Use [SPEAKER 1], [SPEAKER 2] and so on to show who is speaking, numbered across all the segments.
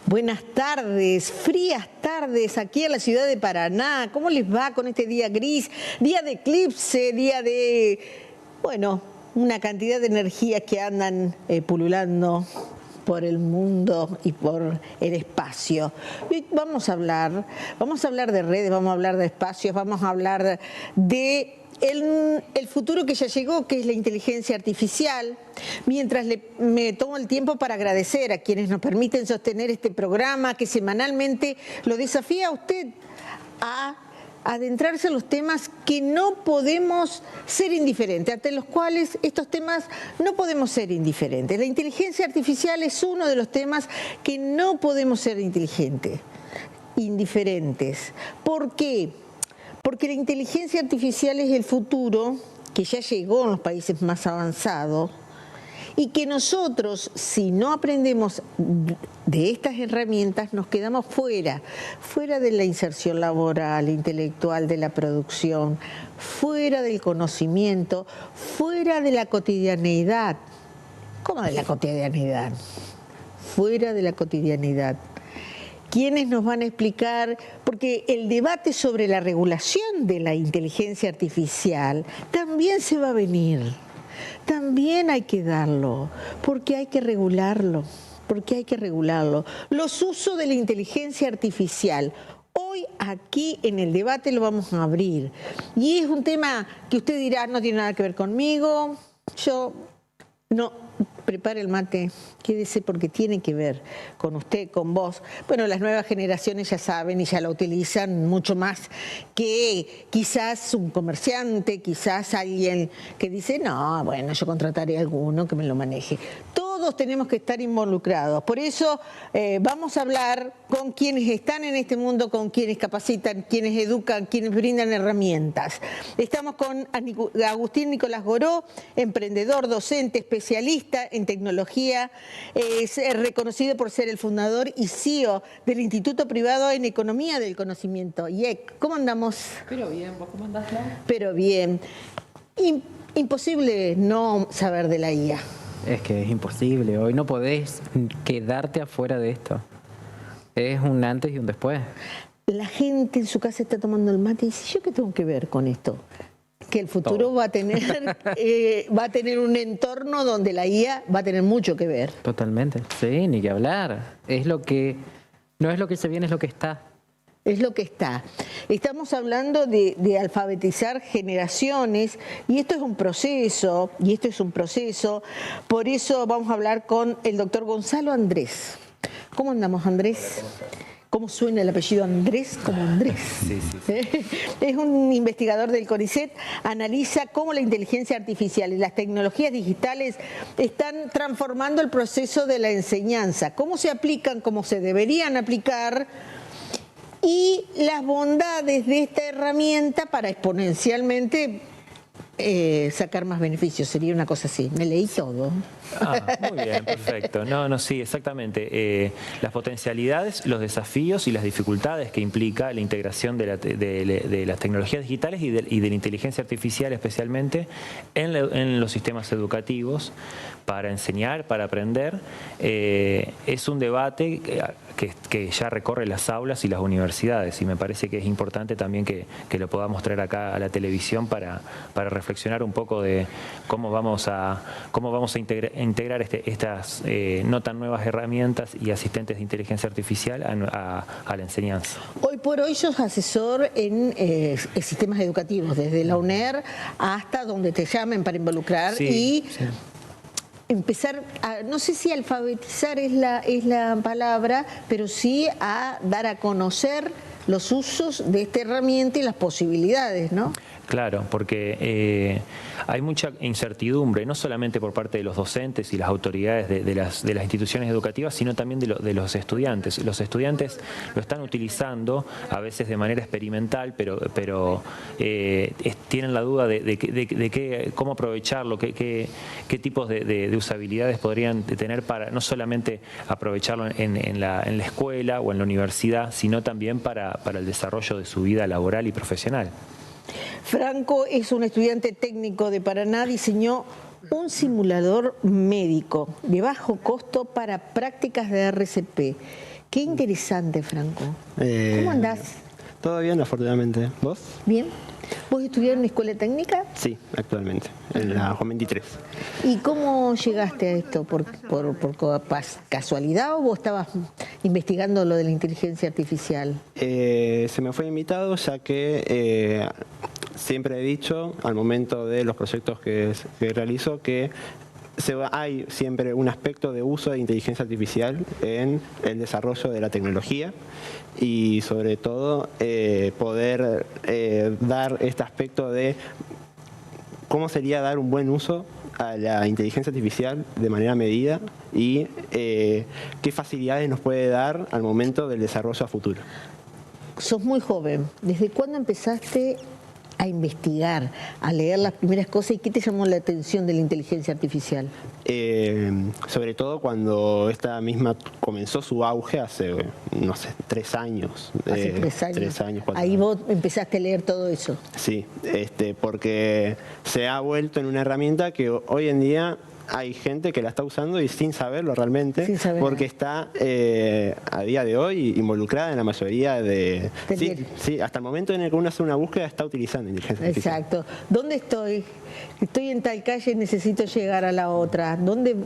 [SPEAKER 1] Buenas tardes, frías tardes aquí en la ciudad de Paraná. ¿Cómo les va con este día gris? Día de eclipse, día de, bueno, una cantidad de energías que andan pululando por el mundo y por el espacio. Hoy vamos a hablar de redes, vamos a hablar de espacios, vamos a hablar de el futuro que ya llegó, que es la inteligencia artificial, mientras me tomo el tiempo para agradecer a quienes nos permiten sostener este programa que semanalmente lo desafía a usted a adentrarse en los temas que no podemos ser indiferentes, ante los cuales estos temas no podemos ser indiferentes. La inteligencia artificial es uno de los temas que no podemos ser indiferentes. ¿Por qué? Porque la inteligencia artificial es el futuro que ya llegó en los países más avanzados y que nosotros, si no aprendemos de estas herramientas, nos quedamos fuera de la inserción laboral, intelectual, de la producción, fuera del conocimiento, fuera de la cotidianeidad. ¿Cómo de la cotidianeidad? Fuera de la cotidianidad. ¿Quiénes nos van a explicar? Porque el debate sobre la regulación de la inteligencia artificial también se va a venir. También hay que darlo, porque hay que regularlo. Los usos de la inteligencia artificial. Hoy aquí en el debate lo vamos a abrir. Y es un tema que usted dirá, no tiene nada que ver conmigo. Yo no. Prepare el mate, quédese porque tiene que ver con usted, con vos. Bueno, las nuevas generaciones ya saben y ya la utilizan mucho más que quizás un comerciante, quizás alguien que dice, no, bueno, yo contrataré a alguno que me lo maneje. Todos tenemos que estar involucrados. Por eso vamos a hablar con quienes están en este mundo, con quienes capacitan, quienes educan, quienes brindan herramientas. Estamos con Agustín Nicolás Goró, emprendedor, docente, especialista en tecnología, es reconocido por ser el fundador y CEO del Instituto Privado en Economía del Conocimiento, IEC. ¿Cómo andamos?
[SPEAKER 2] Pero bien, ¿vos cómo andás, Lau?
[SPEAKER 1] Pero bien. Imposible no saber de la IA.
[SPEAKER 2] Es que es imposible, hoy no podés quedarte afuera de esto. Es un antes y un después.
[SPEAKER 1] La gente en su casa está tomando el mate y dice, ¿yo qué tengo que ver con esto? Que el futuro va a tener un entorno donde la IA va a tener mucho que ver.
[SPEAKER 2] Totalmente, sí, ni que hablar. Es lo que, no es lo que se viene, es lo que está.
[SPEAKER 1] Es lo que está. Estamos hablando de alfabetizar generaciones y esto es un proceso, Por eso vamos a hablar con el doctor Gonzalo Andrés. ¿Cómo andamos, Andrés? ¿Cómo suena el apellido Andrés? Como Andrés.
[SPEAKER 2] Sí.
[SPEAKER 1] Es un investigador del CONICET, analiza cómo la inteligencia artificial y las tecnologías digitales están transformando el proceso de la enseñanza, cómo se aplican, cómo se deberían aplicar y las bondades de esta herramienta para exponencialmente sacar más beneficios. Sería una cosa así. Me leí todo.
[SPEAKER 3] Muy bien, perfecto. Sí, exactamente. Las potencialidades, los desafíos y las dificultades que implica la integración de las tecnologías digitales y de la inteligencia artificial especialmente en los sistemas educativos para enseñar, para aprender. Es un debate que ya recorre las aulas y las universidades y me parece que es importante también que lo podamos traer acá a la televisión para reflexionar un poco de cómo vamos a integrar estas no tan nuevas herramientas y asistentes de inteligencia artificial a la enseñanza.
[SPEAKER 1] Hoy por hoy sos asesor en sistemas educativos, desde la UNER hasta donde te llamen para involucrar empezar a, no sé si alfabetizar es la palabra, pero sí a dar a conocer los usos de esta herramienta y las posibilidades, ¿no?
[SPEAKER 3] Claro, porque hay mucha incertidumbre, no solamente por parte de los docentes y las autoridades de las instituciones educativas, sino también de los estudiantes. Los estudiantes lo están utilizando a veces de manera experimental, pero tienen la duda de cómo aprovecharlo, qué tipos de usabilidades podrían tener para no solamente aprovecharlo en la escuela o en la universidad, sino también para el desarrollo de su vida laboral y profesional.
[SPEAKER 1] Franco es un estudiante técnico de Paraná, diseñó un simulador médico de bajo costo para prácticas de RCP. Qué interesante, Franco. ¿Cómo andás?
[SPEAKER 4] Todo bien, afortunadamente. ¿Vos?
[SPEAKER 1] Bien. ¿Vos estudiás en una escuela técnica?
[SPEAKER 4] Sí, actualmente, en la Juan 23.
[SPEAKER 1] ¿Y cómo llegaste a esto? ¿Por casualidad o vos estabas investigando lo de la inteligencia artificial?
[SPEAKER 4] Se me fue invitado ya que siempre he dicho, al momento de los proyectos que realizo, que hay siempre un aspecto de uso de inteligencia artificial en el desarrollo de la tecnología y sobre todo poder dar este aspecto de cómo sería dar un buen uso a la inteligencia artificial de manera medida y qué facilidades nos puede dar al momento del desarrollo a futuro.
[SPEAKER 1] Sos muy joven. ¿Desde cuándo empezaste a investigar, a leer las primeras cosas y qué te llamó la atención de la inteligencia artificial?
[SPEAKER 4] Sobre todo cuando esta misma comenzó su auge hace, no sé, 3 años.
[SPEAKER 1] Hace 3 años.
[SPEAKER 4] 3 años, 4
[SPEAKER 1] Ahí
[SPEAKER 4] años.
[SPEAKER 1] vos empezaste a leer todo eso.
[SPEAKER 4] Sí, porque se ha vuelto en una herramienta que hoy en día hay gente que la está usando y sin saberlo realmente,
[SPEAKER 1] Sin saber.
[SPEAKER 4] porque está a día de hoy involucrada en la mayoría de... Sí, hasta el momento en el que uno hace una búsqueda está utilizando inteligencia artificial.
[SPEAKER 1] Exacto. ¿Dónde estoy? Estoy en tal calle, necesito llegar a la otra.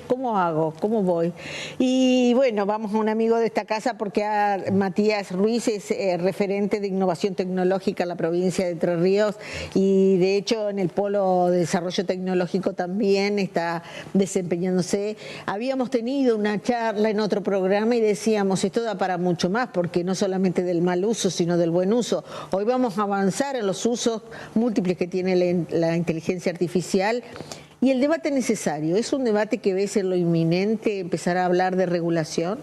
[SPEAKER 1] ¿Cómo hago? ¿Cómo voy? Y bueno, vamos a un amigo de esta casa porque Matías Ruiz es referente de innovación tecnológica en la provincia de Entre Ríos y de hecho en el Polo de Desarrollo Tecnológico también está desempeñándose. Habíamos tenido una charla en otro programa y decíamos, esto da para mucho más porque no solamente del mal uso, sino del buen uso. Hoy vamos a avanzar en los usos múltiples que tiene la inteligencia artificial y el debate necesario. ¿Es un debate que ves en lo inminente empezar a hablar de regulación?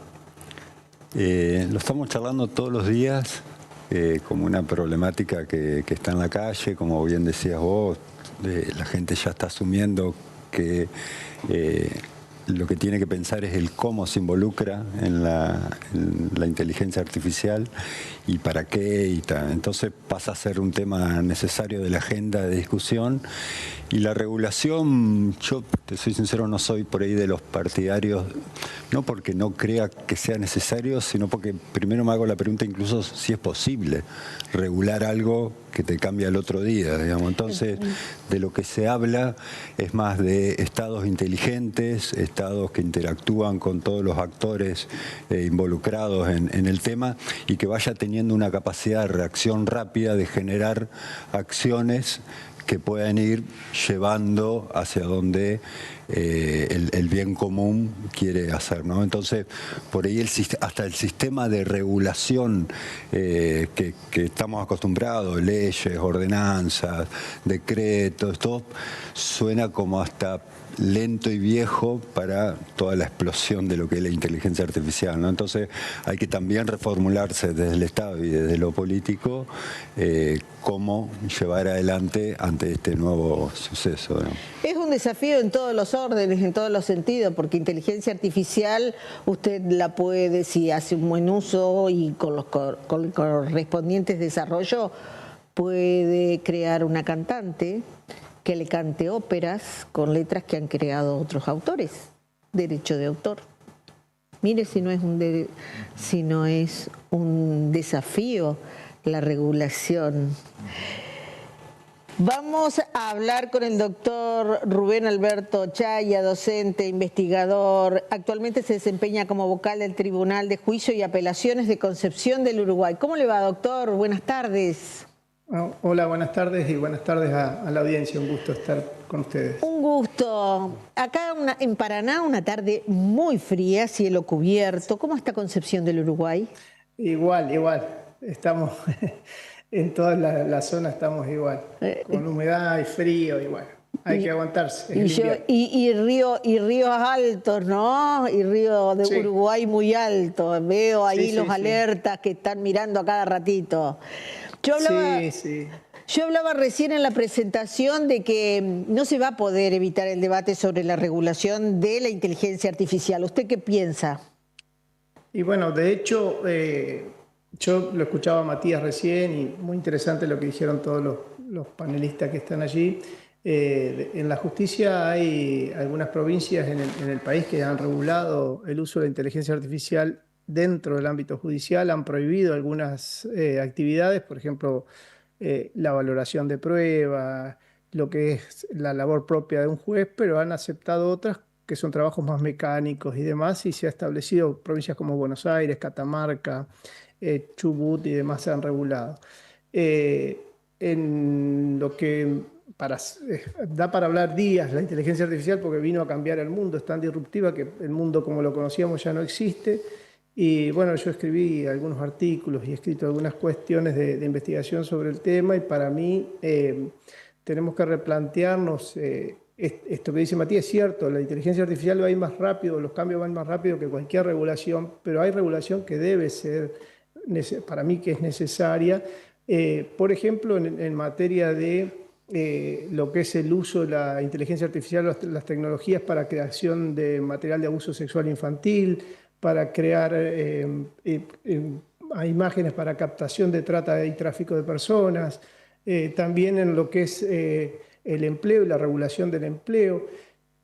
[SPEAKER 5] Lo estamos charlando todos los días como una problemática que está en la calle, como bien decías vos, la gente ya está asumiendo que lo que tiene que pensar es el cómo se involucra en la inteligencia artificial y para qué y tal. Entonces pasa a ser un tema necesario de la agenda de discusión. Y la regulación, yo te soy sincero, no soy por ahí de los partidarios, no porque no crea que sea necesario, sino porque primero me hago la pregunta incluso si es posible regular algo que te cambia el otro día, digamos. Entonces, de lo que se habla es más de estados inteligentes, estados que interactúan con todos los actores involucrados en el tema y que vaya teniendo una capacidad de reacción rápida de generar acciones que puedan ir llevando hacia donde el bien común quiere hacer, ¿no? Entonces, por ahí hasta el sistema de regulación que estamos acostumbrados, leyes, ordenanzas, decretos, todo suena como hasta lento y viejo para toda la explosión de lo que es la inteligencia artificial, ¿no? Entonces hay que también reformularse desde el Estado y desde lo político cómo llevar adelante ante este nuevo suceso, ¿no?
[SPEAKER 1] Es un desafío en todos los órdenes, en todos los sentidos, porque inteligencia artificial usted la puede, si hace un buen uso y con los correspondientes desarrollos, puede crear una cantante que le cante óperas con letras que han creado otros autores, derecho de autor. Mire si no es un desafío la regulación. Vamos a hablar con el doctor Rubén Alberto Chaya, docente, investigador. Actualmente se desempeña como vocal del Tribunal de Juicio y Apelaciones de Concepción del Uruguay. ¿Cómo le va, doctor? Buenas tardes.
[SPEAKER 6] Hola, buenas tardes y buenas tardes a la audiencia. Un gusto estar con ustedes.
[SPEAKER 1] Un gusto. Acá en Paraná una tarde muy fría, cielo cubierto. ¿Cómo está Concepción del Uruguay?
[SPEAKER 6] Igual. Estamos en toda la zona, estamos igual. Con humedad y frío, igual. Hay que aguantarse.
[SPEAKER 1] Y ríos altos, ¿no? Y río de Uruguay muy alto. Veo ahí los alertas que están mirando a cada ratito. Yo hablaba recién en la presentación de que no se va a poder evitar el debate sobre la regulación de la inteligencia artificial. ¿Usted qué piensa?
[SPEAKER 6] Y bueno, de hecho, yo lo escuchaba a Matías recién y muy interesante lo que dijeron todos los panelistas que están allí. En la justicia hay algunas provincias en el país que han regulado el uso de la inteligencia artificial dentro del ámbito judicial han prohibido algunas actividades, por ejemplo, la valoración de pruebas, lo que es la labor propia de un juez, pero han aceptado otras que son trabajos más mecánicos y demás, y se ha establecido provincias como Buenos Aires, Catamarca, Chubut y demás se han regulado. En lo que da para hablar días la inteligencia artificial porque vino a cambiar el mundo, es tan disruptiva que el mundo como lo conocíamos ya no existe. Y bueno, yo escribí algunos artículos y he escrito algunas cuestiones de investigación sobre el tema, y para mí tenemos que replantearnos esto que dice Matías. Es cierto, la inteligencia artificial va a ir más rápido, los cambios van más rápido que cualquier regulación, pero hay regulación que debe ser, para mí, que es necesaria. Por ejemplo, en materia de lo que es el uso de la inteligencia artificial, las tecnologías para creación de material de abuso sexual infantil, para crear imágenes para captación de trata y tráfico de personas, también en lo que es el empleo y la regulación del empleo.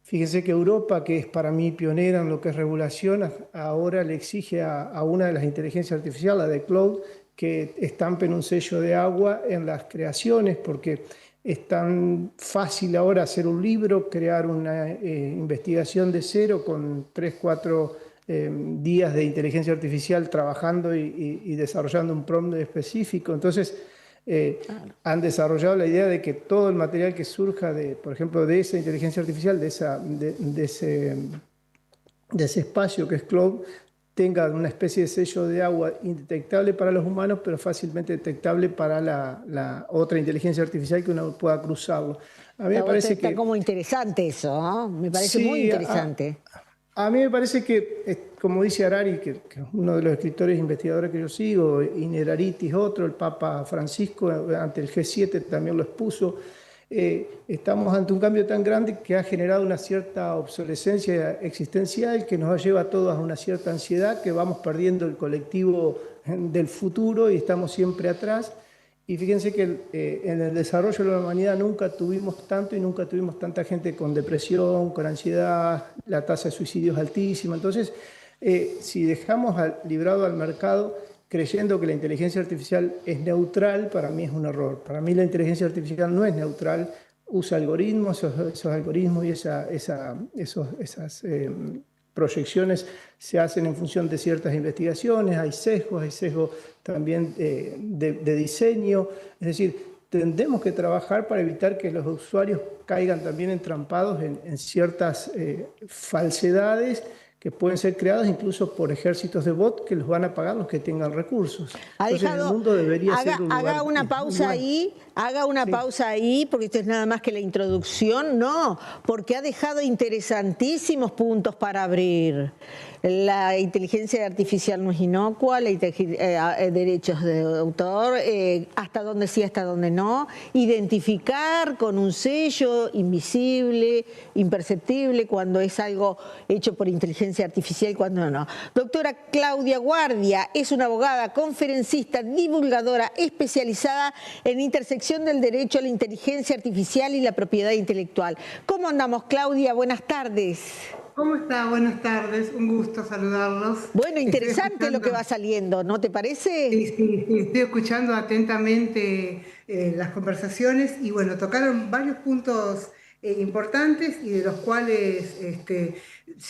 [SPEAKER 6] Fíjense que Europa, que es para mí pionera en lo que es regulación, ahora le exige a una de las inteligencias artificiales, la de Claude, que estampen un sello de agua en las creaciones, porque es tan fácil ahora hacer un libro, crear una investigación de cero con 3, 4 días de inteligencia artificial trabajando y desarrollando un prompt específico. Entonces, han desarrollado la idea de que todo el material que surja, por ejemplo, de esa inteligencia artificial, de ese espacio que es Claude, tenga una especie de sello de agua indetectable para los humanos, pero fácilmente detectable para la otra inteligencia artificial, que uno pueda cruzarlo. A mí me parece
[SPEAKER 1] está
[SPEAKER 6] que
[SPEAKER 1] como interesante eso, ¿no? Me parece muy interesante.
[SPEAKER 6] A mí me parece que, como dice Harari, que uno de los escritores e investigadores que yo sigo, Inneraritis otro, el Papa Francisco ante el G7 también lo expuso, estamos ante un cambio tan grande que ha generado una cierta obsolescencia existencial que nos lleva a todos a una cierta ansiedad, que vamos perdiendo el colectivo del futuro y estamos siempre atrás. Y fíjense que en el desarrollo de la humanidad nunca tuvimos tanto y nunca tuvimos tanta gente con depresión, con ansiedad, la tasa de suicidio es altísima. Entonces, si dejamos librado al mercado creyendo que la inteligencia artificial es neutral, para mí es un error. Para mí la inteligencia artificial no es neutral, usa algoritmos, esos algoritmos y esas proyecciones se hacen en función de ciertas investigaciones, hay sesgos también de diseño, es decir, tendremos que trabajar para evitar que los usuarios caigan también entrampados en ciertas falsedades que pueden ser creadas incluso por ejércitos de bots que los van a pagar los que tengan recursos. Entonces, el mundo debería ser un lugar,
[SPEAKER 1] haga una pausa ahí, porque esto es nada más que la introducción, no, porque ha dejado interesantísimos puntos para abrir. La inteligencia artificial no es inocua, derechos de autor, hasta dónde sí, hasta dónde no, identificar con un sello invisible, imperceptible, cuando es algo hecho por inteligencia artificial y cuando no. Doctora Claudia Guardia es una abogada, conferencista, divulgadora especializada en intersección del derecho a la inteligencia artificial y la propiedad intelectual. ¿Cómo andamos, Claudia? Buenas tardes.
[SPEAKER 7] ¿Cómo está? Buenas tardes, un gusto saludarlos.
[SPEAKER 1] Bueno, interesante lo que va saliendo, ¿no te parece?
[SPEAKER 7] Sí, estoy escuchando atentamente las conversaciones y bueno, tocaron varios puntos importantes y de los cuales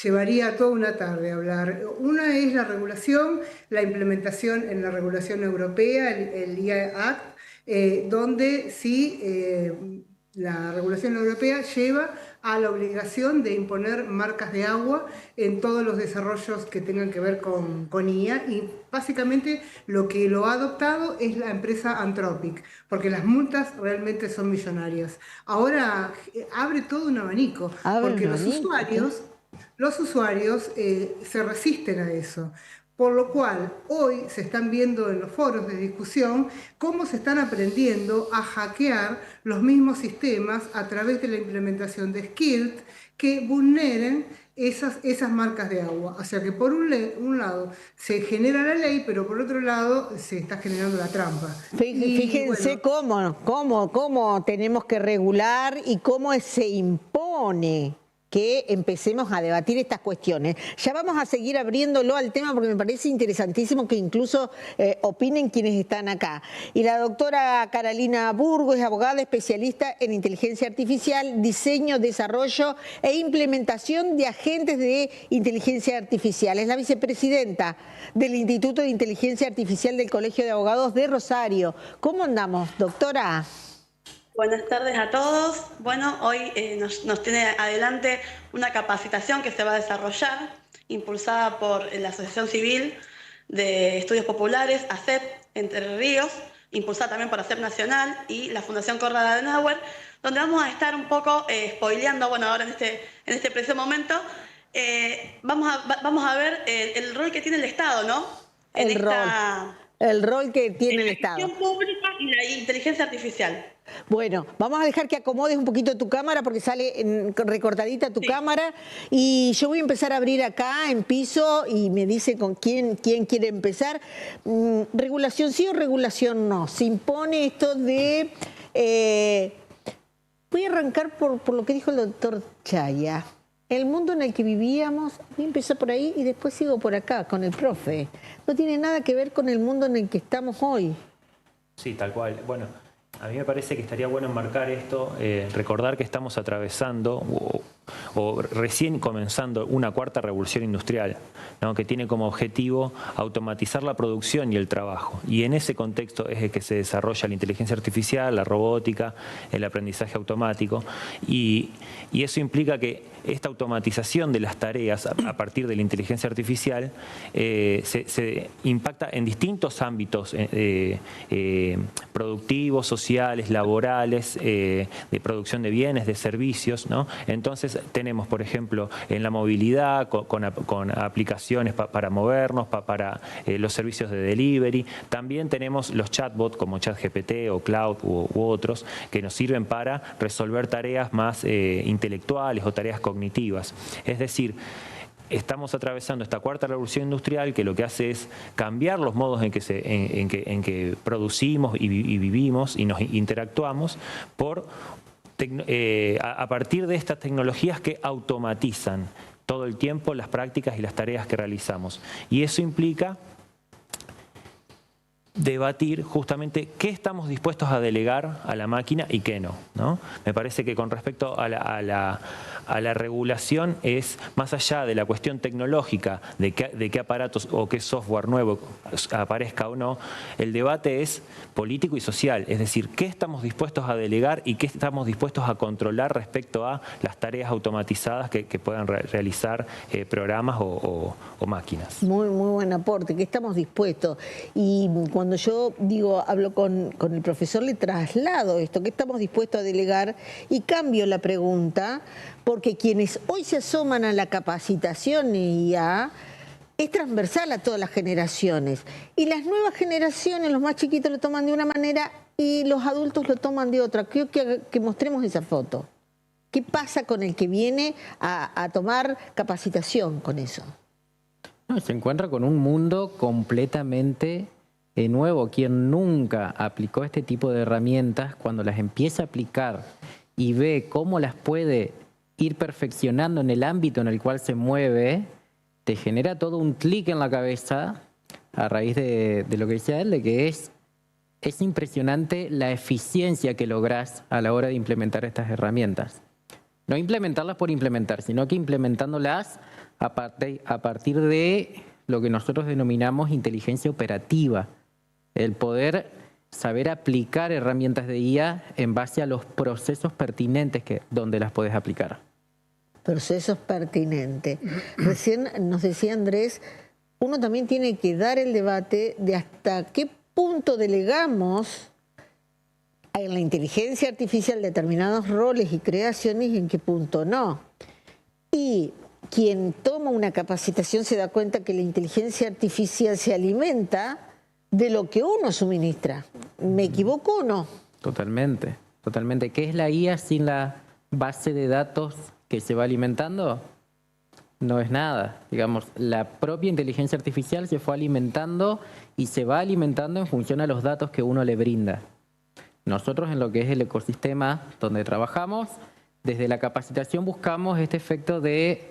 [SPEAKER 7] llevaría toda una tarde a hablar. Una es la regulación, la implementación en la regulación europea, el IA Act, donde sí la regulación europea lleva a la obligación de imponer marcas de agua en todos los desarrollos que tengan que ver con IA, y básicamente lo que lo ha adoptado es la empresa Anthropic, porque las multas realmente son millonarias. Ahora abre todo un abanico, porque los usuarios se resisten a eso. Por lo cual, hoy se están viendo en los foros de discusión cómo se están aprendiendo a hackear los mismos sistemas a través de la implementación de scripts que vulneren esas marcas de agua. O sea que por un lado se genera la ley, pero por otro lado se está generando la trampa.
[SPEAKER 1] Fíjense cómo tenemos que regular y cómo se impone que empecemos a debatir estas cuestiones. Ya vamos a seguir abriéndolo al tema porque me parece interesantísimo que incluso opinen quienes están acá. Y la doctora Carolina Burgo es abogada especialista en inteligencia artificial, diseño, desarrollo e implementación de agentes de inteligencia artificial. Es la vicepresidenta del Instituto de Inteligencia Artificial del Colegio de Abogados de Rosario. ¿Cómo andamos, doctora?
[SPEAKER 8] Buenas tardes a todos. Bueno, hoy nos tiene adelante una capacitación que se va a desarrollar, impulsada por la Asociación Civil de Estudios Populares, ACEP, Entre Ríos, impulsada también por ACEP Nacional y la Fundación Konrad Adenauer, donde vamos a estar un poco spoileando, bueno, ahora en este preciso momento, vamos a ver el rol que tiene el Estado, ¿no?
[SPEAKER 1] El rol que tiene el Estado.
[SPEAKER 8] La gestión pública y la inteligencia artificial.
[SPEAKER 1] Bueno, vamos a dejar que acomodes un poquito tu cámara porque sale recortadita tu cámara y yo voy a empezar a abrir acá en piso y me dice con quién quiere empezar. ¿Regulación sí o regulación no? Se impone esto de... voy a arrancar por lo que dijo el doctor Chaya. El mundo en el que vivíamos, voy a empezar por ahí y después sigo por acá con el profe. No tiene nada que ver con el mundo en el que estamos hoy.
[SPEAKER 3] Sí, tal cual. Bueno, a mí me parece que estaría bueno enmarcar esto, recordar que estamos atravesando o recién comenzando una cuarta revolución industrial, ¿no? Que tiene como objetivo automatizar la producción y el trabajo. Y en ese contexto es el que se desarrolla la inteligencia artificial, la robótica, el aprendizaje automático. Y eso implica que esta automatización de las tareas a partir de la inteligencia artificial se impacta en distintos ámbitos productivos, sociales, laborales, de producción de bienes, de servicios, ¿no? Entonces tenemos, por ejemplo, en la movilidad, con aplicaciones para movernos, para los servicios de delivery. También tenemos los chatbots como ChatGPT o Cloud u otros que nos sirven para resolver tareas más intelectuales o tareas cognitivas. Es decir, estamos atravesando esta cuarta revolución industrial que lo que hace es cambiar los modos en que producimos y vivimos y nos interactuamos a partir de estas tecnologías que automatizan todo el tiempo las prácticas y las tareas que realizamos. Y eso implica debatir justamente qué estamos dispuestos a delegar a la máquina y qué no, ¿no? Me parece que con respecto a la regulación es más allá de la cuestión tecnológica, de qué aparatos o qué software nuevo aparezca o no, el debate es político y social, es decir, qué estamos dispuestos a delegar y qué estamos dispuestos a controlar respecto a las tareas automatizadas que puedan realizar programas o máquinas.
[SPEAKER 1] Muy buen aporte, ¿qué estamos dispuestos? Y cuando yo hablo con el profesor, le traslado esto, ¿qué estamos dispuestos a delegar? Y cambio la pregunta, porque quienes hoy se asoman a la capacitación IA es transversal a todas las generaciones. Y las nuevas generaciones, los más chiquitos lo toman de una manera y los adultos lo toman de otra. Creo que mostremos esa foto. ¿Qué pasa con el que viene a tomar capacitación con eso?
[SPEAKER 2] No, se encuentra con un mundo completamente nuevo. Quien nunca aplicó este tipo de herramientas, cuando las empieza a aplicar y ve cómo las puede ir perfeccionando en el ámbito en el cual se mueve, te genera todo un clic en la cabeza a raíz de lo que decía él, de que es impresionante la eficiencia que lográs a la hora de implementar estas herramientas. No implementarlas por implementar, sino que implementándolas a partir de lo que nosotros denominamos inteligencia operativa. El poder saber aplicar herramientas de IA en base a los procesos pertinentes donde las puedes aplicar.
[SPEAKER 1] Procesos pertinentes. Recién nos decía Andrés, uno también tiene que dar el debate de hasta qué punto delegamos en la inteligencia artificial determinados roles y creaciones y en qué punto no. Y quien toma una capacitación se da cuenta que la inteligencia artificial se alimenta de lo que uno suministra. ¿Me equivoco o no?
[SPEAKER 2] Totalmente, totalmente. ¿Qué es la IA sin la base de datos que se va alimentando? No es nada. Digamos, la propia inteligencia artificial se fue alimentando y se va alimentando en función a los datos que uno le brinda. Nosotros en lo que es el ecosistema donde trabajamos, desde la capacitación buscamos este efecto de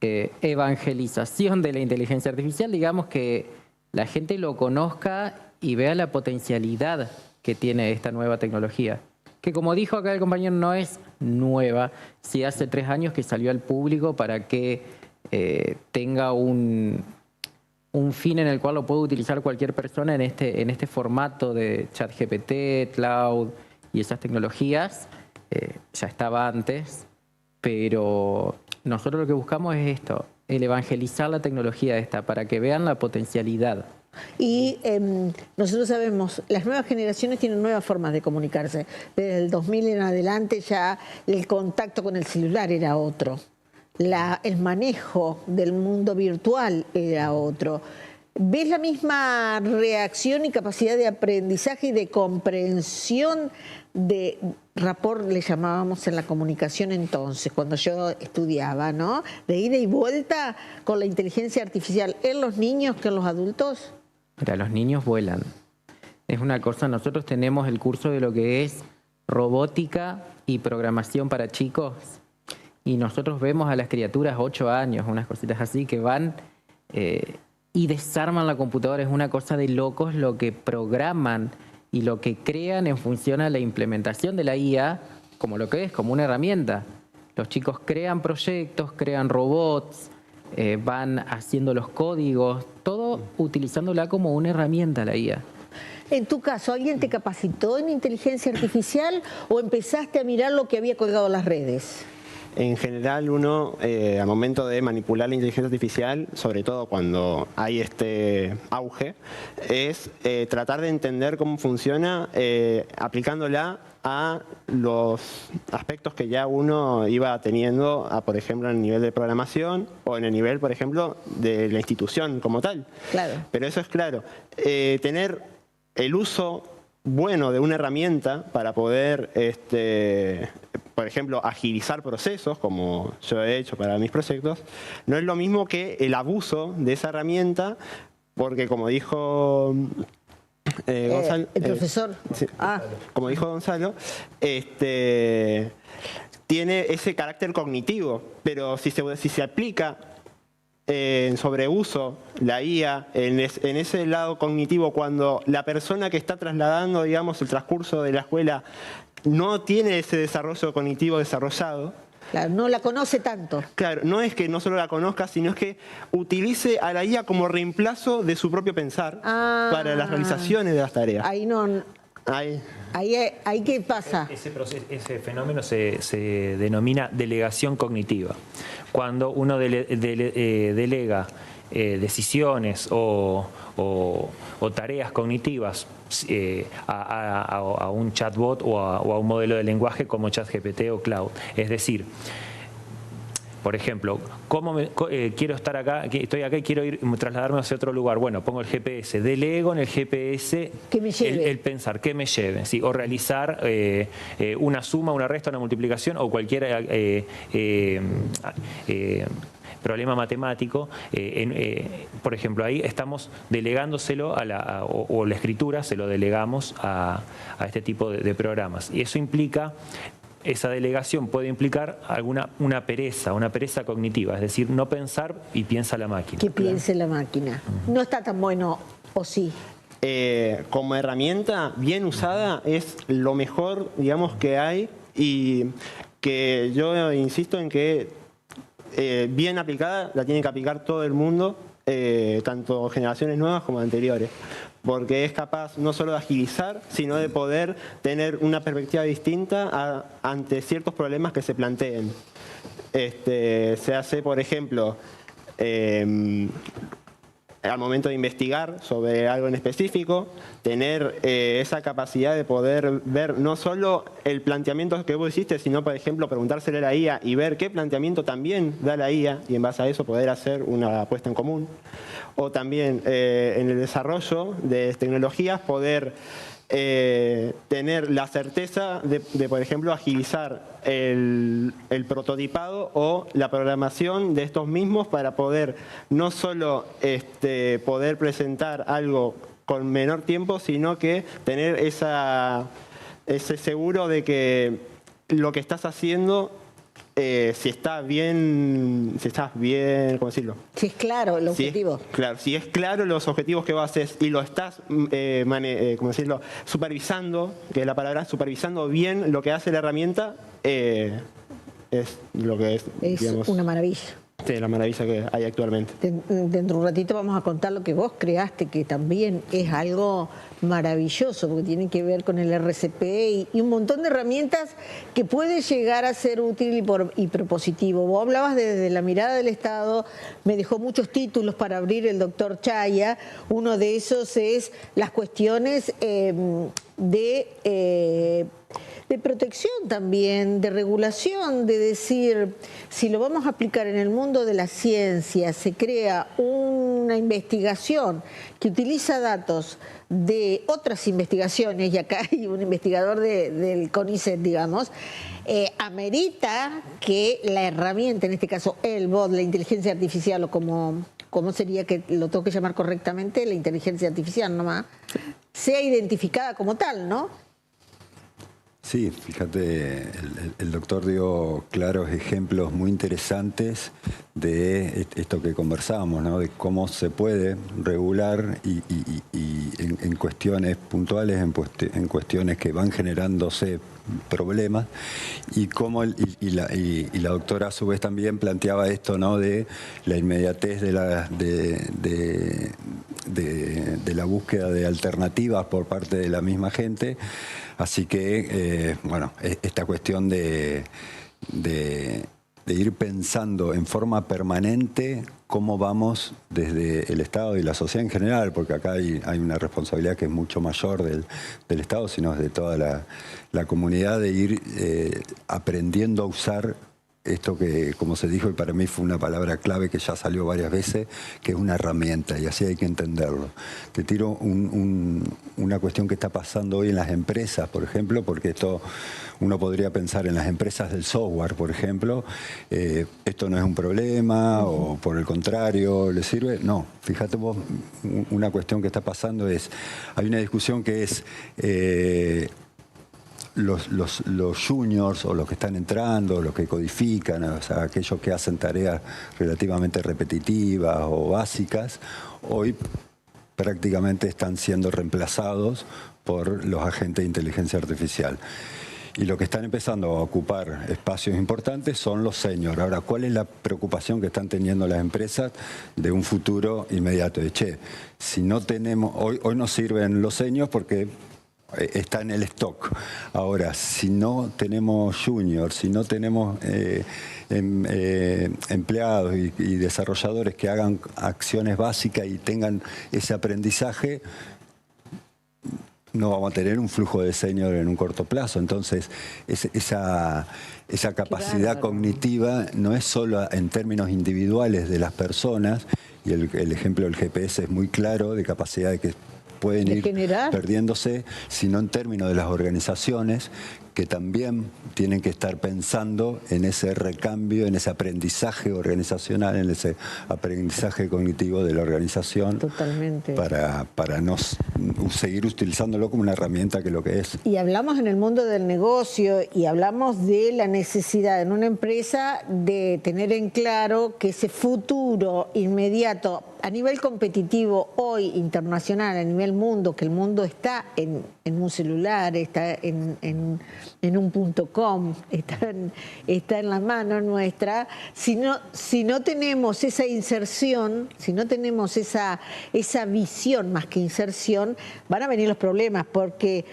[SPEAKER 2] evangelización de la inteligencia artificial, digamos que la gente lo conozca y vea la potencialidad que tiene esta nueva tecnología, que como dijo acá el compañero no es nueva, sí hace 3 años que salió al público para que tenga un fin en el cual lo puede utilizar cualquier persona en este formato de ChatGPT, Cloud y esas tecnologías. Ya estaba antes, pero nosotros lo que buscamos es esto, el evangelizar la tecnología esta para que vean la potencialidad.
[SPEAKER 1] Y nosotros sabemos, las nuevas generaciones tienen nuevas formas de comunicarse. Desde el 2000 en adelante ya el contacto con el celular era otro. El manejo del mundo virtual era otro. ¿Ves la misma reacción y capacidad de aprendizaje y de comprensión de rapport, le llamábamos en la comunicación entonces, cuando yo estudiaba, ¿no? De ida y vuelta con la inteligencia artificial en los niños que en los adultos?
[SPEAKER 2] Mira, los niños vuelan. Es una cosa, nosotros tenemos el curso de lo que es robótica y programación para chicos. Y nosotros vemos a las criaturas 8 años, unas cositas así, que van y desarman la computadora. Es una cosa de locos lo que programan y lo que crean en función a la implementación de la IA, como lo que es, como una herramienta. Los chicos crean proyectos, crean robots, van haciendo los códigos, todo utilizándola como una herramienta la IA.
[SPEAKER 1] En tu caso, ¿alguien te capacitó en inteligencia artificial o empezaste a mirar lo que había colgado en las redes?
[SPEAKER 4] En general uno, al momento de manipular la inteligencia artificial, sobre todo cuando hay este auge, es tratar de entender cómo funciona aplicándola a los aspectos que ya uno iba teniendo, por ejemplo, en el nivel de programación o en el nivel, por ejemplo, de la institución como tal.
[SPEAKER 1] Claro.
[SPEAKER 4] Pero eso es claro. Tener el uso bueno de una herramienta para poder, por ejemplo, agilizar procesos, como yo he hecho para mis proyectos, no es lo mismo que el abuso de esa herramienta, porque como dijo Gonzalo...
[SPEAKER 1] el profesor.
[SPEAKER 4] Sí, como dijo Gonzalo, tiene ese carácter cognitivo, pero si se aplica en sobreuso la IA, en ese lado cognitivo, cuando la persona que está trasladando, digamos, el transcurso de la escuela no tiene ese desarrollo cognitivo desarrollado.
[SPEAKER 1] Claro, no la conoce tanto.
[SPEAKER 4] Claro, no es que no solo la conozca, sino es que utilice a la IA como reemplazo de su propio pensar para las realizaciones de las tareas.
[SPEAKER 1] Ahí no... Ahí ¿qué pasa?
[SPEAKER 3] Ese fenómeno se denomina delegación cognitiva. Cuando uno delega decisiones o tareas cognitivas a un chatbot o a un modelo de lenguaje como ChatGPT o Cloud. Es decir, por ejemplo, quiero estar acá, estoy acá y quiero trasladarme hacia otro lugar. Bueno, pongo el GPS, delego en el GPS el pensar, que me lleve, ¿sí? O realizar una suma, una resta, una multiplicación o cualquier problema matemático. Por ejemplo, ahí estamos delegándoselo o la escritura se lo delegamos a este tipo de programas. Y eso implica... Esa delegación puede implicar una pereza cognitiva, es decir, no pensar y piensa la máquina.
[SPEAKER 1] Que piense la máquina. No está tan bueno, ¿o sí?
[SPEAKER 4] Como herramienta bien usada es lo mejor, digamos, que hay, y que yo insisto en que bien aplicada la tiene que aplicar todo el mundo, tanto generaciones nuevas como anteriores, porque es capaz no solo de agilizar, sino de poder tener una perspectiva distinta ante ciertos problemas que se planteen. Se hace, por ejemplo, al momento de investigar sobre algo en específico, tener esa capacidad de poder ver no solo el planteamiento que vos hiciste, sino, por ejemplo, preguntárselo a la IA y ver qué planteamiento también da la IA y en base a eso poder hacer una apuesta en común. O también en el desarrollo de tecnologías poder tener la certeza de, por ejemplo, agilizar el prototipado o la programación de estos mismos para poder no solo poder presentar algo con menor tiempo, sino que tener ese seguro de que lo que estás haciendo, si estás bien, ¿cómo decirlo?
[SPEAKER 1] Si es claro el objetivo.
[SPEAKER 4] Si es claro los objetivos que vas a hacer y lo estás, ¿cómo decirlo? Supervisando, que es la palabra, supervisando bien lo que hace la herramienta, es lo que es, digamos,
[SPEAKER 1] una maravilla.
[SPEAKER 4] Sí, la maravilla que hay actualmente.
[SPEAKER 1] Dentro de un ratito vamos a contar lo que vos creaste, que también es algo maravilloso, porque tiene que ver con el RCP y un montón de herramientas que puede llegar a ser útil y propositivo. Vos hablabas desde la mirada del Estado, me dejó muchos títulos para abrir el doctor Chaya. Uno de esos es las cuestiones de protección también, de regulación, de decir, si lo vamos a aplicar en el mundo de la ciencia, se crea una investigación que utiliza datos de otras investigaciones, y acá hay un investigador del CONICET, digamos, amerita que la herramienta, en este caso el bot, la inteligencia artificial, o ¿cómo sería que lo tengo que llamar correctamente? La inteligencia artificial nomás, sea identificada como tal, ¿no?
[SPEAKER 5] Sí, fíjate, el doctor dio claros ejemplos muy interesantes de esto que conversábamos, ¿no? De cómo se puede regular y en cuestiones puntuales, en cuestiones que van generándose problemas, y cómo la doctora a su vez también planteaba esto, ¿no? De la inmediatez de la búsqueda de alternativas por parte de la misma gente. Así que, bueno, esta cuestión de ir pensando en forma permanente cómo vamos desde el Estado y la sociedad en general, porque acá hay una responsabilidad que es mucho mayor del Estado, sino de toda la comunidad, de ir aprendiendo a usar esto que, como se dijo, y para mí fue una palabra clave que ya salió varias veces, que es una herramienta, y así hay que entenderlo. Te tiro una cuestión que está pasando hoy en las empresas, por ejemplo, porque esto uno podría pensar en las empresas del software, por ejemplo, esto no es un problema, o por el contrario, ¿le sirve? No, fíjate vos, una cuestión que está pasando es, hay una discusión que es... Los juniors, o los que están entrando, los que codifican, o sea, aquellos que hacen tareas relativamente repetitivas o básicas, hoy prácticamente están siendo reemplazados por los agentes de inteligencia artificial. Y lo que están empezando a ocupar espacios importantes son los seniors. Ahora, ¿cuál es la preocupación que están teniendo las empresas de un futuro inmediato? De, si no tenemos, hoy no sirven los seniors porque está en el stock. Ahora, si no tenemos juniors, si no tenemos empleados y desarrolladores que hagan acciones básicas y tengan ese aprendizaje, no vamos a tener un flujo de senior en un corto plazo. Entonces, esa capacidad cognitiva no es solo en términos individuales de las personas, y el ejemplo del GPS es muy claro, de capacidad de que pueden ir perdiéndose, sino en términos de las organizaciones, que también tienen que estar pensando en ese recambio, en ese aprendizaje organizacional, en ese aprendizaje cognitivo de la organización.
[SPEAKER 1] Totalmente.
[SPEAKER 5] Para no seguir utilizándolo como una herramienta que lo que es.
[SPEAKER 1] Y hablamos en el mundo del negocio y hablamos de la necesidad en una empresa de tener en claro que ese futuro inmediato a nivel competitivo hoy internacional, a nivel mundo, que el mundo está en un celular, está en un .com, está en la mano nuestra. Si no tenemos esa inserción, si no tenemos esa visión más que inserción, van a venir los problemas, porque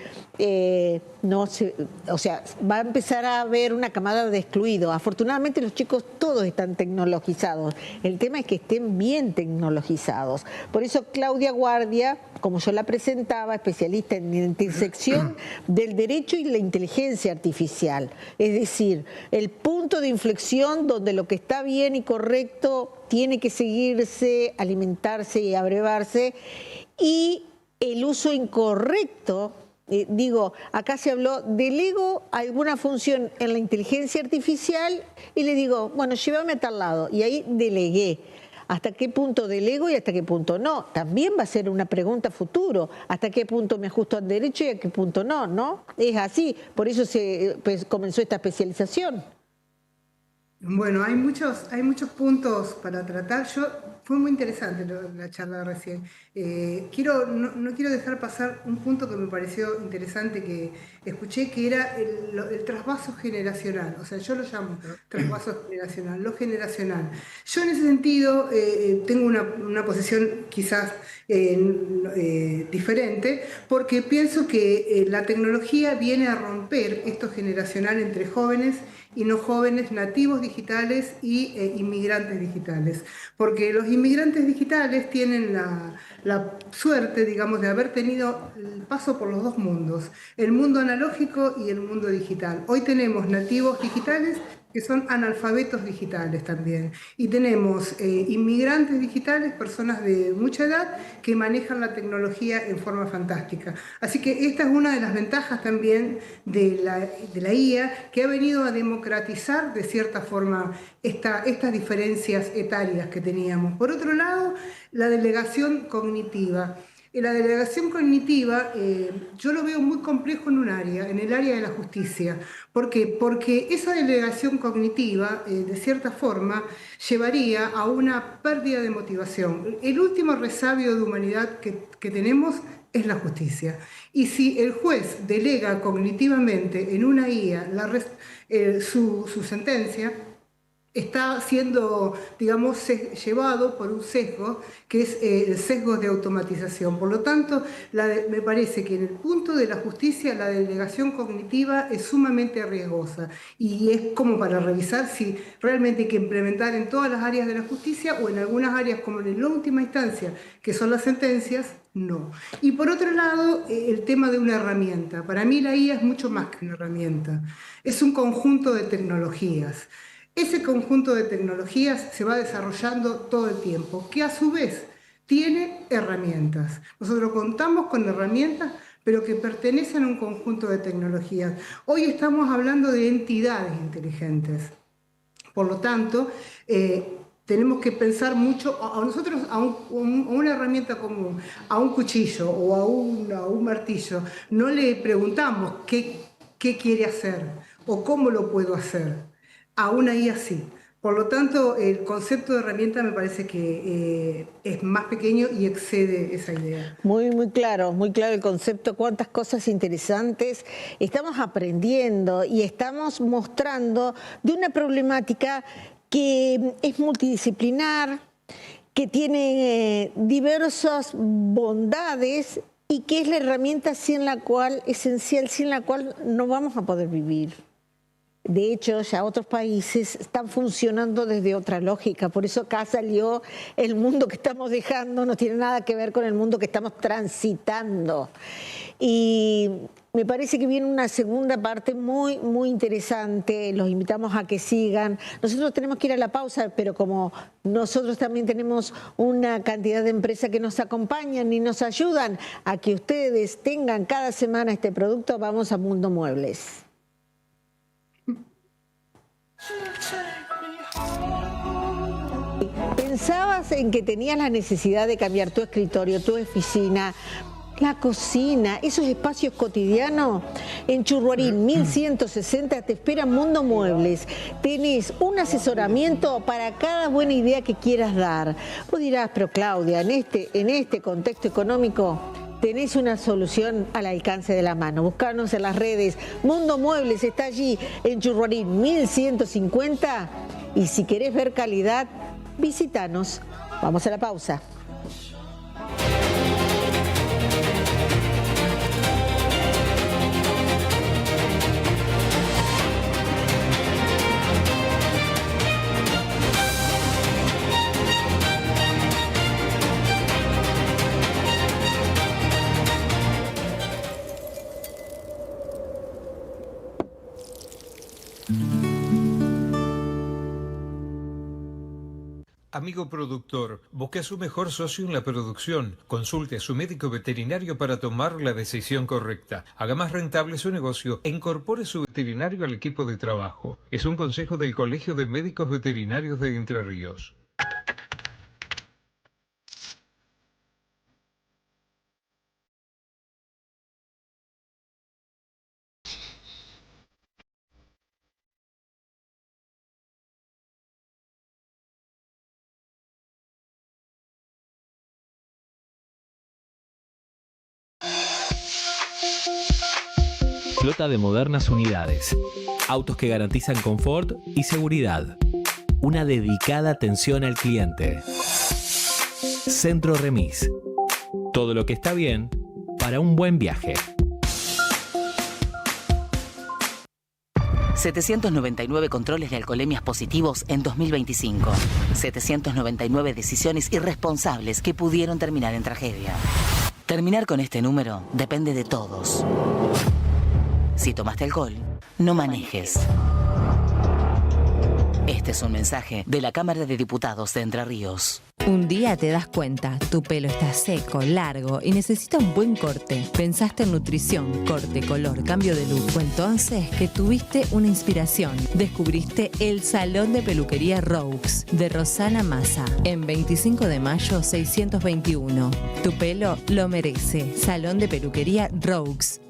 [SPEAKER 1] va a empezar a haber una camada de excluidos. Afortunadamente los chicos todos están tecnologizados. El tema es que estén bien tecnologizados. Por eso Claudia Guardia, como yo la presentaba, especialista en intersección del derecho y la inteligencia artificial. Es decir, el punto de inflexión donde lo que está bien y correcto tiene que seguirse, alimentarse y abrevarse, y el uso incorrecto. Acá se habló, delego alguna función en la inteligencia artificial y le digo, bueno, llévame a tal lado, y ahí delegué. hasta qué punto delego y hasta qué punto no. También va a ser una pregunta futuro, hasta qué punto me ajusto al derecho y a qué punto no, ¿no? Es así, por eso comenzó esta especialización.
[SPEAKER 7] Bueno, hay muchos puntos para tratar. Fue muy interesante la charla de recién. No quiero dejar pasar un punto que me pareció interesante que escuché, que era el trasvaso generacional. O sea, yo lo llamo trasvaso generacional, lo generacional. Yo en ese sentido tengo una posición quizás diferente, porque pienso que la tecnología viene a romper esto generacional entre jóvenes y no jóvenes, nativos digitales y inmigrantes digitales. Porque los inmigrantes digitales tienen la suerte, digamos, de haber tenido el paso por los dos mundos, el mundo analógico y el mundo digital. Hoy tenemos nativos digitales que son analfabetos digitales también. Y tenemos inmigrantes digitales, personas de mucha edad, que manejan la tecnología en forma fantástica. Así que esta es una de las ventajas también de la IA, que ha venido a democratizar de cierta forma estas diferencias etarias que teníamos. Por otro lado, la delegación cognitiva. La delegación cognitiva yo lo veo muy complejo en el área de la justicia. ¿Por qué? Porque esa delegación cognitiva, de cierta forma, llevaría a una pérdida de motivación. El último resabio de humanidad que tenemos es la justicia. Y si el juez delega cognitivamente en una IA su sentencia, está siendo, digamos, llevado por un sesgo, que es el sesgo de automatización. Por lo tanto, me parece que en el punto de la justicia la delegación cognitiva es sumamente riesgosa y es como para revisar si realmente hay que implementar en todas las áreas de la justicia o en algunas áreas, como en la última instancia, que son las sentencias, no. Y por otro lado, el tema de una herramienta. Para mí la IA es mucho más que una herramienta. Es un conjunto de tecnologías. Ese conjunto de tecnologías se va desarrollando todo el tiempo, que a su vez tiene herramientas. Nosotros contamos con herramientas, pero que pertenecen a un conjunto de tecnologías. Hoy estamos hablando de entidades inteligentes. Por lo tanto, tenemos que pensar mucho, a una herramienta común, a un cuchillo o a un martillo, no le preguntamos qué quiere hacer o cómo lo puedo hacer. A una IA sí. Por lo tanto, el concepto de herramienta me parece que es más pequeño y excede esa idea.
[SPEAKER 1] Muy claro el concepto. Cuántas cosas interesantes estamos aprendiendo y estamos mostrando de una problemática que es multidisciplinar, que tiene diversas bondades y que es la herramienta esencial, sin la cual no vamos a poder vivir. De hecho, ya otros países están funcionando desde otra lógica. Por eso acá salió el mundo que estamos dejando, no tiene nada que ver con el mundo que estamos transitando. Y me parece que viene una segunda parte muy interesante. Los invitamos a que sigan. Nosotros tenemos que ir a la pausa, pero como nosotros también tenemos una cantidad de empresas que nos acompañan y nos ayudan a que ustedes tengan cada semana este producto, vamos a Mundo Muebles. ¿Pensabas en que tenías la necesidad de cambiar tu escritorio, tu oficina, la cocina, esos espacios cotidianos? En Churruarín 1160 te espera Mundo Muebles. Tenés un asesoramiento para cada buena idea que quieras dar. Vos dirás, pero Claudia, en este contexto económico tenés una solución al alcance de la mano. Buscarnos en las redes. Mundo Muebles está allí en Churruarín 1150. Y si querés ver calidad, visítanos. Vamos a la pausa.
[SPEAKER 9] Amigo productor, busque a su mejor socio en la producción. Consulte a su médico veterinario para tomar la decisión correcta. Haga más rentable su negocio e incorpore su veterinario al equipo de trabajo. Es un consejo del Colegio de Médicos Veterinarios de Entre Ríos.
[SPEAKER 10] Flota de modernas unidades. Autos que garantizan confort y seguridad. Una dedicada atención al cliente. Centro Remis. Todo lo que está bien para un buen viaje.
[SPEAKER 11] 799 controles de alcoholemias positivos en 2025. 799 decisiones irresponsables que pudieron terminar en tragedia. Terminar con este número depende de todos. Si tomaste alcohol, no manejes. Este es un mensaje de la Cámara de Diputados de Entre Ríos.
[SPEAKER 12] Un día te das cuenta, tu pelo está seco, largo y necesita un buen corte. Pensaste en nutrición, corte, color, cambio de look. O entonces que tuviste una inspiración. Descubriste el Salón de Peluquería Rogues de Rosana Massa. En 25 de mayo 621. Tu pelo lo merece. Salón de Peluquería Rogues.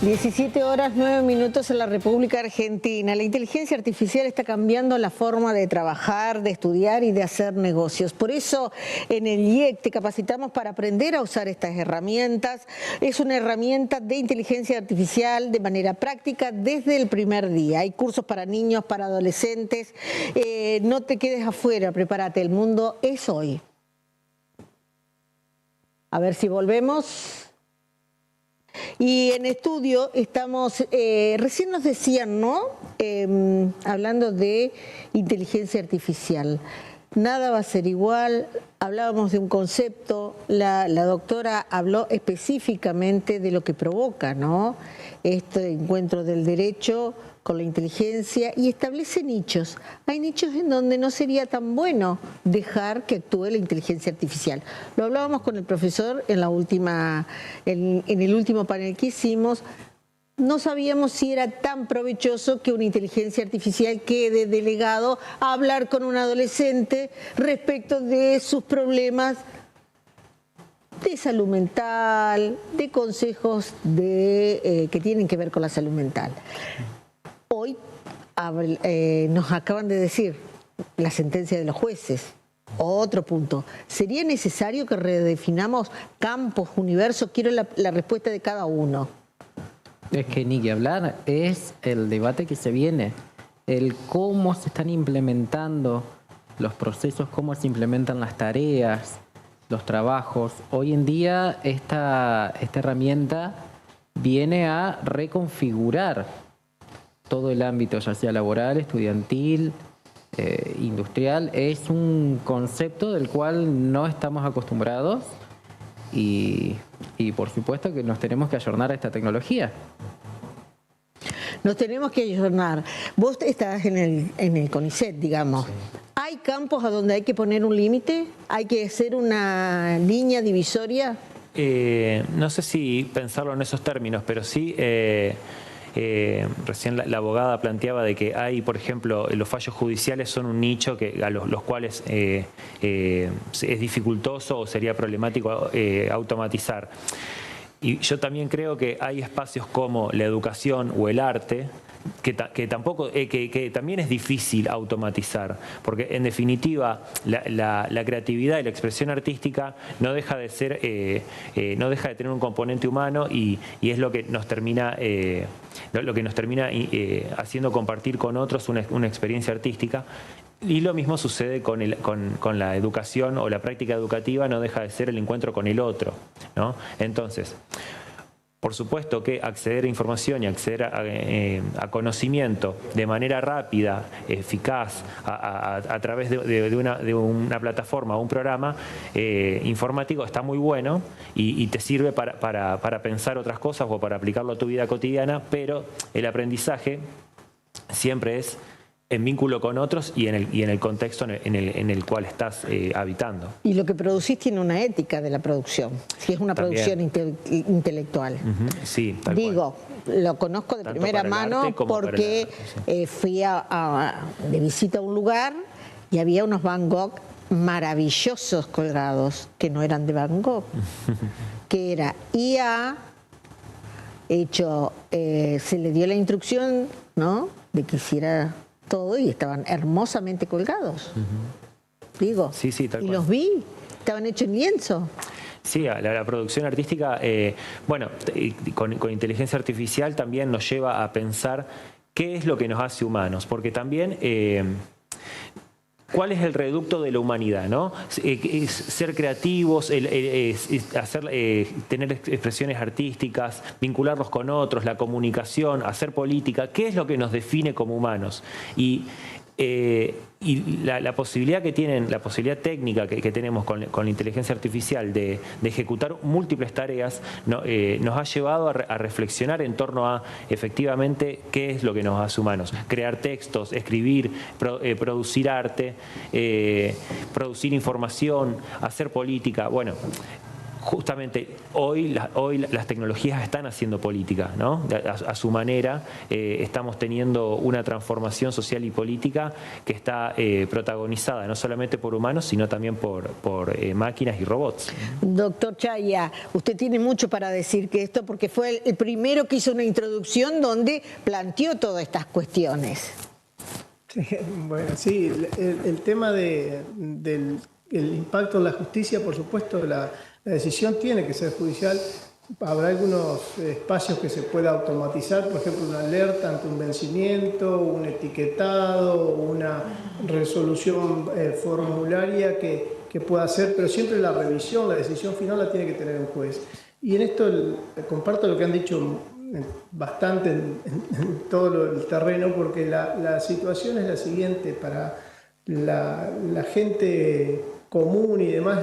[SPEAKER 1] (17:09) en la República Argentina. La inteligencia artificial está cambiando la forma de trabajar, de estudiar y de hacer negocios. Por eso en el IEC te capacitamos para aprender a usar estas herramientas. Es una herramienta de inteligencia artificial de manera práctica desde el primer día. Hay cursos para niños, para adolescentes. No te quedes afuera, prepárate, el mundo es hoy. A ver si volvemos. Y en estudio estamos, recién nos decían, ¿no? Hablando de inteligencia artificial. Nada va a ser igual, hablábamos de un concepto, la doctora habló específicamente de lo que provoca, ¿no? Este encuentro del derecho con la inteligencia y establece nichos. Hay nichos en donde no sería tan bueno dejar que actúe la inteligencia artificial. Lo hablábamos con el profesor en el último panel que hicimos. No sabíamos si era tan provechoso que una inteligencia artificial quede delegado a hablar con un adolescente respecto de sus problemas de salud mental, de consejos que tienen que ver con la salud mental. Hoy nos acaban de decir la sentencia de los jueces. Otro punto. ¿Sería necesario que redefinamos campos, universos? Quiero la respuesta de cada uno.
[SPEAKER 2] Es que ni que hablar, es el debate que se viene, el cómo se están implementando los procesos, cómo se implementan las tareas, los trabajos. Hoy en día esta herramienta viene a reconfigurar todo el ámbito, ya sea laboral, estudiantil, industrial. Es un concepto del cual no estamos acostumbrados y por supuesto que nos tenemos que ayornar a esta tecnología.
[SPEAKER 1] Nos tenemos que ayornar. Vos estás en el CONICET, digamos. Sí. ¿Hay campos a donde hay que poner un límite? ¿Hay que hacer una línea divisoria?
[SPEAKER 3] No sé si pensarlo en esos términos, pero sí... recién la abogada planteaba de que hay, por ejemplo, los fallos judiciales son un nicho a los cuales es dificultoso o sería problemático automatizar. Y yo también creo que hay espacios como la educación o el arte que también es difícil automatizar, porque en definitiva la creatividad y la expresión artística no deja de ser, no deja de tener un componente humano y es lo que nos termina haciendo compartir con otros una experiencia artística. Y lo mismo sucede con la educación o la práctica educativa, no deja de ser el encuentro con el otro, ¿no? Entonces, por supuesto que acceder a información y acceder a conocimiento de manera rápida, eficaz, a través de una plataforma o un programa informático está muy bueno y te sirve para pensar otras cosas o para aplicarlo a tu vida cotidiana, pero el aprendizaje siempre es en vínculo con otros y en el contexto en el cual estás habitando.
[SPEAKER 1] Y lo que producís tiene una ética de la producción, si es una producción intelectual.
[SPEAKER 3] Sí, tal
[SPEAKER 1] Digo,
[SPEAKER 3] cual.
[SPEAKER 1] lo conozco de
[SPEAKER 3] Tanto
[SPEAKER 1] primera
[SPEAKER 3] para el
[SPEAKER 1] mano
[SPEAKER 3] arte como
[SPEAKER 1] porque
[SPEAKER 3] para
[SPEAKER 1] fui de visita a un lugar y había unos Van Gogh maravillosos colgados, que no eran de Van Gogh, que era IA hecho, se le dio la instrucción, ¿no?, de que hiciera todo y estaban hermosamente colgados. Digo,
[SPEAKER 3] sí, tal
[SPEAKER 1] y
[SPEAKER 3] cual.
[SPEAKER 1] los vi, estaban hechos en lienzo.
[SPEAKER 3] Sí, la producción artística, con inteligencia artificial también nos lleva a pensar qué es lo que nos hace humanos, porque también cuál es el reducto de la humanidad, ¿no? Ser creativos, tener expresiones artísticas, vincularlos con otros, la comunicación, hacer política, ¿qué es lo que nos define como humanos? Y la posibilidad que tienen, la posibilidad técnica que tenemos con la inteligencia artificial de ejecutar múltiples tareas, nos ha llevado a reflexionar en torno a efectivamente qué es lo que nos hace humanos. Crear textos, escribir, producir arte, producir información, hacer política. Bueno, justamente hoy las tecnologías están haciendo política, ¿no? A su manera. Estamos teniendo una transformación social y política que está protagonizada no solamente por humanos, sino también por máquinas y robots.
[SPEAKER 1] Doctor Chaya, usted tiene mucho para decir que esto, porque fue el primero que hizo una introducción donde planteó todas estas cuestiones.
[SPEAKER 6] Sí, bueno, sí, el tema del impacto en la justicia, por supuesto, la decisión tiene que ser judicial. Habrá algunos espacios que se pueda automatizar, por ejemplo, una alerta ante un vencimiento, un etiquetado, una resolución formularia que pueda hacer, pero siempre la revisión, la decisión final la tiene que tener un juez. Y en esto comparto lo que han dicho bastante en todo el terreno, porque la situación es la siguiente: para la gente común y demás,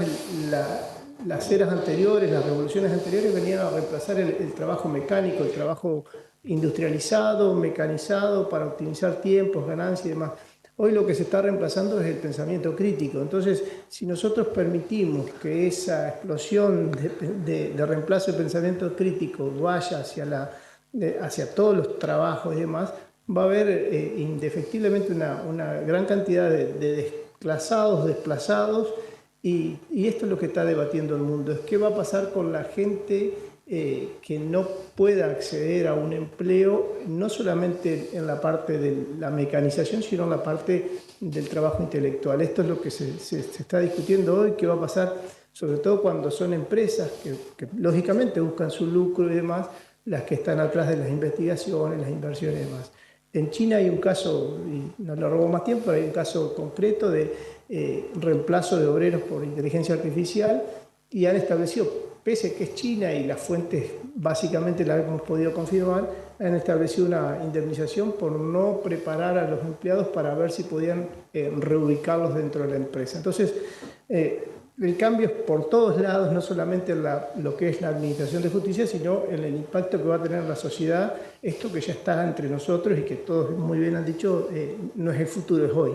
[SPEAKER 6] las eras anteriores, las revoluciones anteriores venían a reemplazar el trabajo mecánico, el trabajo industrializado, mecanizado, para optimizar tiempos, ganancias y demás. Hoy lo que se está reemplazando es el pensamiento crítico. Entonces, si nosotros permitimos que esa explosión de reemplazo del pensamiento crítico vaya hacia todos los trabajos y demás, va a haber indefectiblemente una gran cantidad de desplazados, y esto es lo que está debatiendo el mundo: es qué va a pasar con la gente que no pueda acceder a un empleo, no solamente en la parte de la mecanización, sino en la parte del trabajo intelectual. Esto es lo que se está discutiendo hoy: qué va a pasar, sobre todo cuando son empresas que lógicamente buscan su lucro y demás, las que están atrás de las investigaciones, las inversiones y demás. En China hay un caso, y no le robo más tiempo, pero hay un caso concreto de reemplazo de obreros por inteligencia artificial, y han establecido, pese a que es China y las fuentes básicamente las hemos podido confirmar, han establecido una indemnización por no preparar a los empleados para ver si podían reubicarlos dentro de la empresa. Entonces, el cambio es por todos lados, no solamente en lo que es la administración de justicia, sino en el impacto que va a tener en la sociedad, esto que ya está entre nosotros y que todos muy bien han dicho, no es el futuro, es hoy.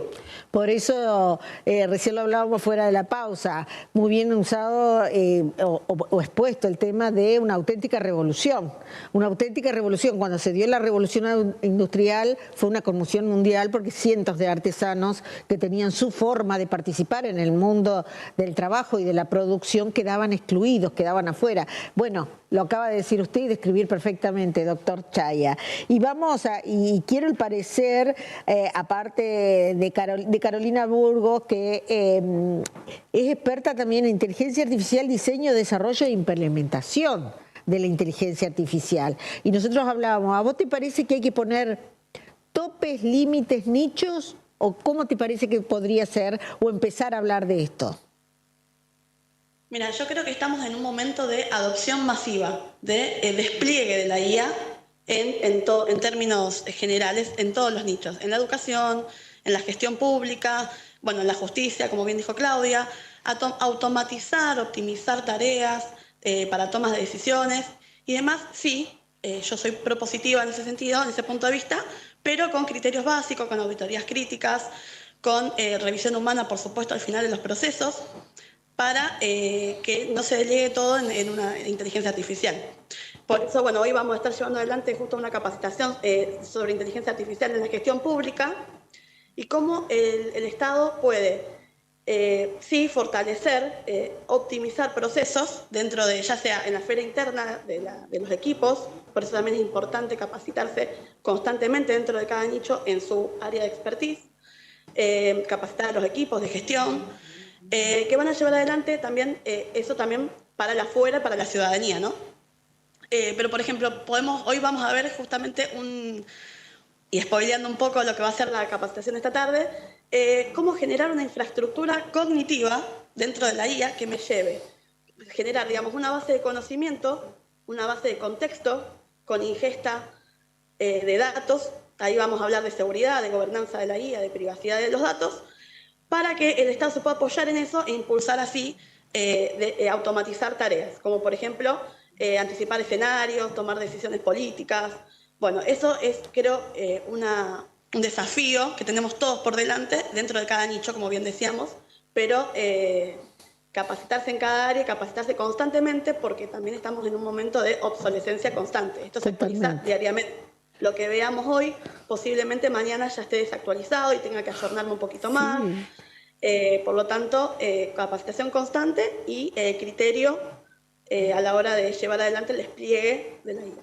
[SPEAKER 1] Por eso, recién lo hablábamos fuera de la pausa, muy bien usado o expuesto el tema de una auténtica revolución. Una auténtica revolución. Cuando se dio la revolución industrial fue una conmoción mundial, porque cientos de artesanos que tenían su forma de participar en el mundo del trabajo y de la producción quedaban excluidos, quedaban afuera. Bueno, lo acaba de decir usted y describir perfectamente, doctor Chaya. Y quiero el parecer, aparte de Carolina Burgos, que es experta también en inteligencia artificial, diseño, desarrollo e implementación de la inteligencia artificial. Y nosotros hablábamos, ¿a vos te parece que hay que poner topes, límites, nichos? ¿O cómo te parece que podría ser o empezar a hablar de esto?
[SPEAKER 8] Mira, yo creo que estamos en un momento de adopción masiva, de despliegue de la IA en términos generales, en todos los nichos, en la educación, en la gestión pública, bueno, en la justicia, como bien dijo Claudia, automatizar, optimizar tareas para tomas de decisiones y demás. Sí, yo soy propositiva en ese sentido, en ese punto de vista, pero con criterios básicos, con auditorías críticas, con revisión humana, por supuesto, al final de los procesos, para que no se delegue todo en una inteligencia artificial. Por eso, bueno, hoy vamos a estar llevando adelante justo una capacitación sobre inteligencia artificial en la gestión pública y cómo el Estado puede, sí, fortalecer, optimizar procesos dentro de, ya sea en la esfera interna de los equipos, por eso también es importante capacitarse constantemente dentro de cada nicho en su área de expertise, capacitar a los equipos de gestión, que van a llevar adelante también eso también para la afuera, para la ciudadanía, ¿no? Pero, por ejemplo, hoy vamos a ver justamente y spoileando un poco lo que va a ser la capacitación esta tarde, cómo generar una infraestructura cognitiva dentro de la IA que me lleve a generar, digamos, una base de conocimiento, una base de contexto con ingesta de datos. Ahí vamos a hablar de seguridad, de gobernanza de la IA, de privacidad de los datos, para que el Estado se pueda apoyar en eso e impulsar así, automatizar tareas, como por ejemplo, anticipar escenarios, tomar decisiones políticas. Bueno, eso es, creo, un desafío que tenemos todos por delante dentro de cada nicho, como bien decíamos, pero capacitarse en cada área, capacitarse constantemente, porque también estamos en un momento de obsolescencia constante. Esto se actualiza diariamente. Lo que veamos hoy, posiblemente mañana ya esté desactualizado y tenga que ayornarme un poquito más. Por lo tanto, capacitación constante y criterio a la hora de llevar adelante el despliegue de la IA.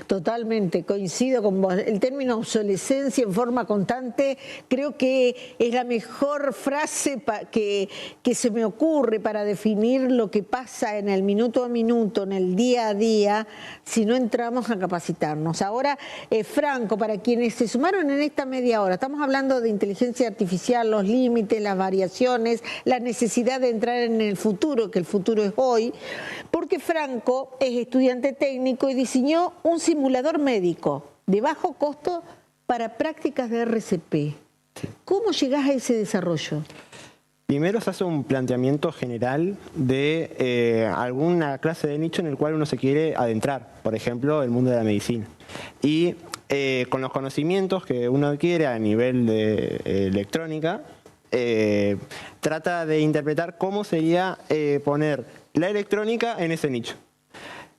[SPEAKER 1] Totalmente, coincido con vos. El término obsolescencia en forma constante creo que es la mejor frase que se me ocurre para definir lo que pasa en el minuto a minuto, en el día a día, si no entramos a capacitarnos. Ahora, Franco, para quienes se sumaron en esta media hora, estamos hablando de inteligencia artificial, los límites, las variaciones, la necesidad de entrar en el futuro, que el futuro es hoy, porque Franco es estudiante técnico y diseñó un simulador médico de bajo costo para prácticas de RCP. ¿Cómo llegás a ese desarrollo?
[SPEAKER 4] Primero se hace un planteamiento general de alguna clase de nicho en el cual uno se quiere adentrar, por ejemplo, el mundo de la medicina. Y con los conocimientos que uno adquiere a nivel de electrónica, trata de interpretar cómo sería poner la electrónica en ese nicho.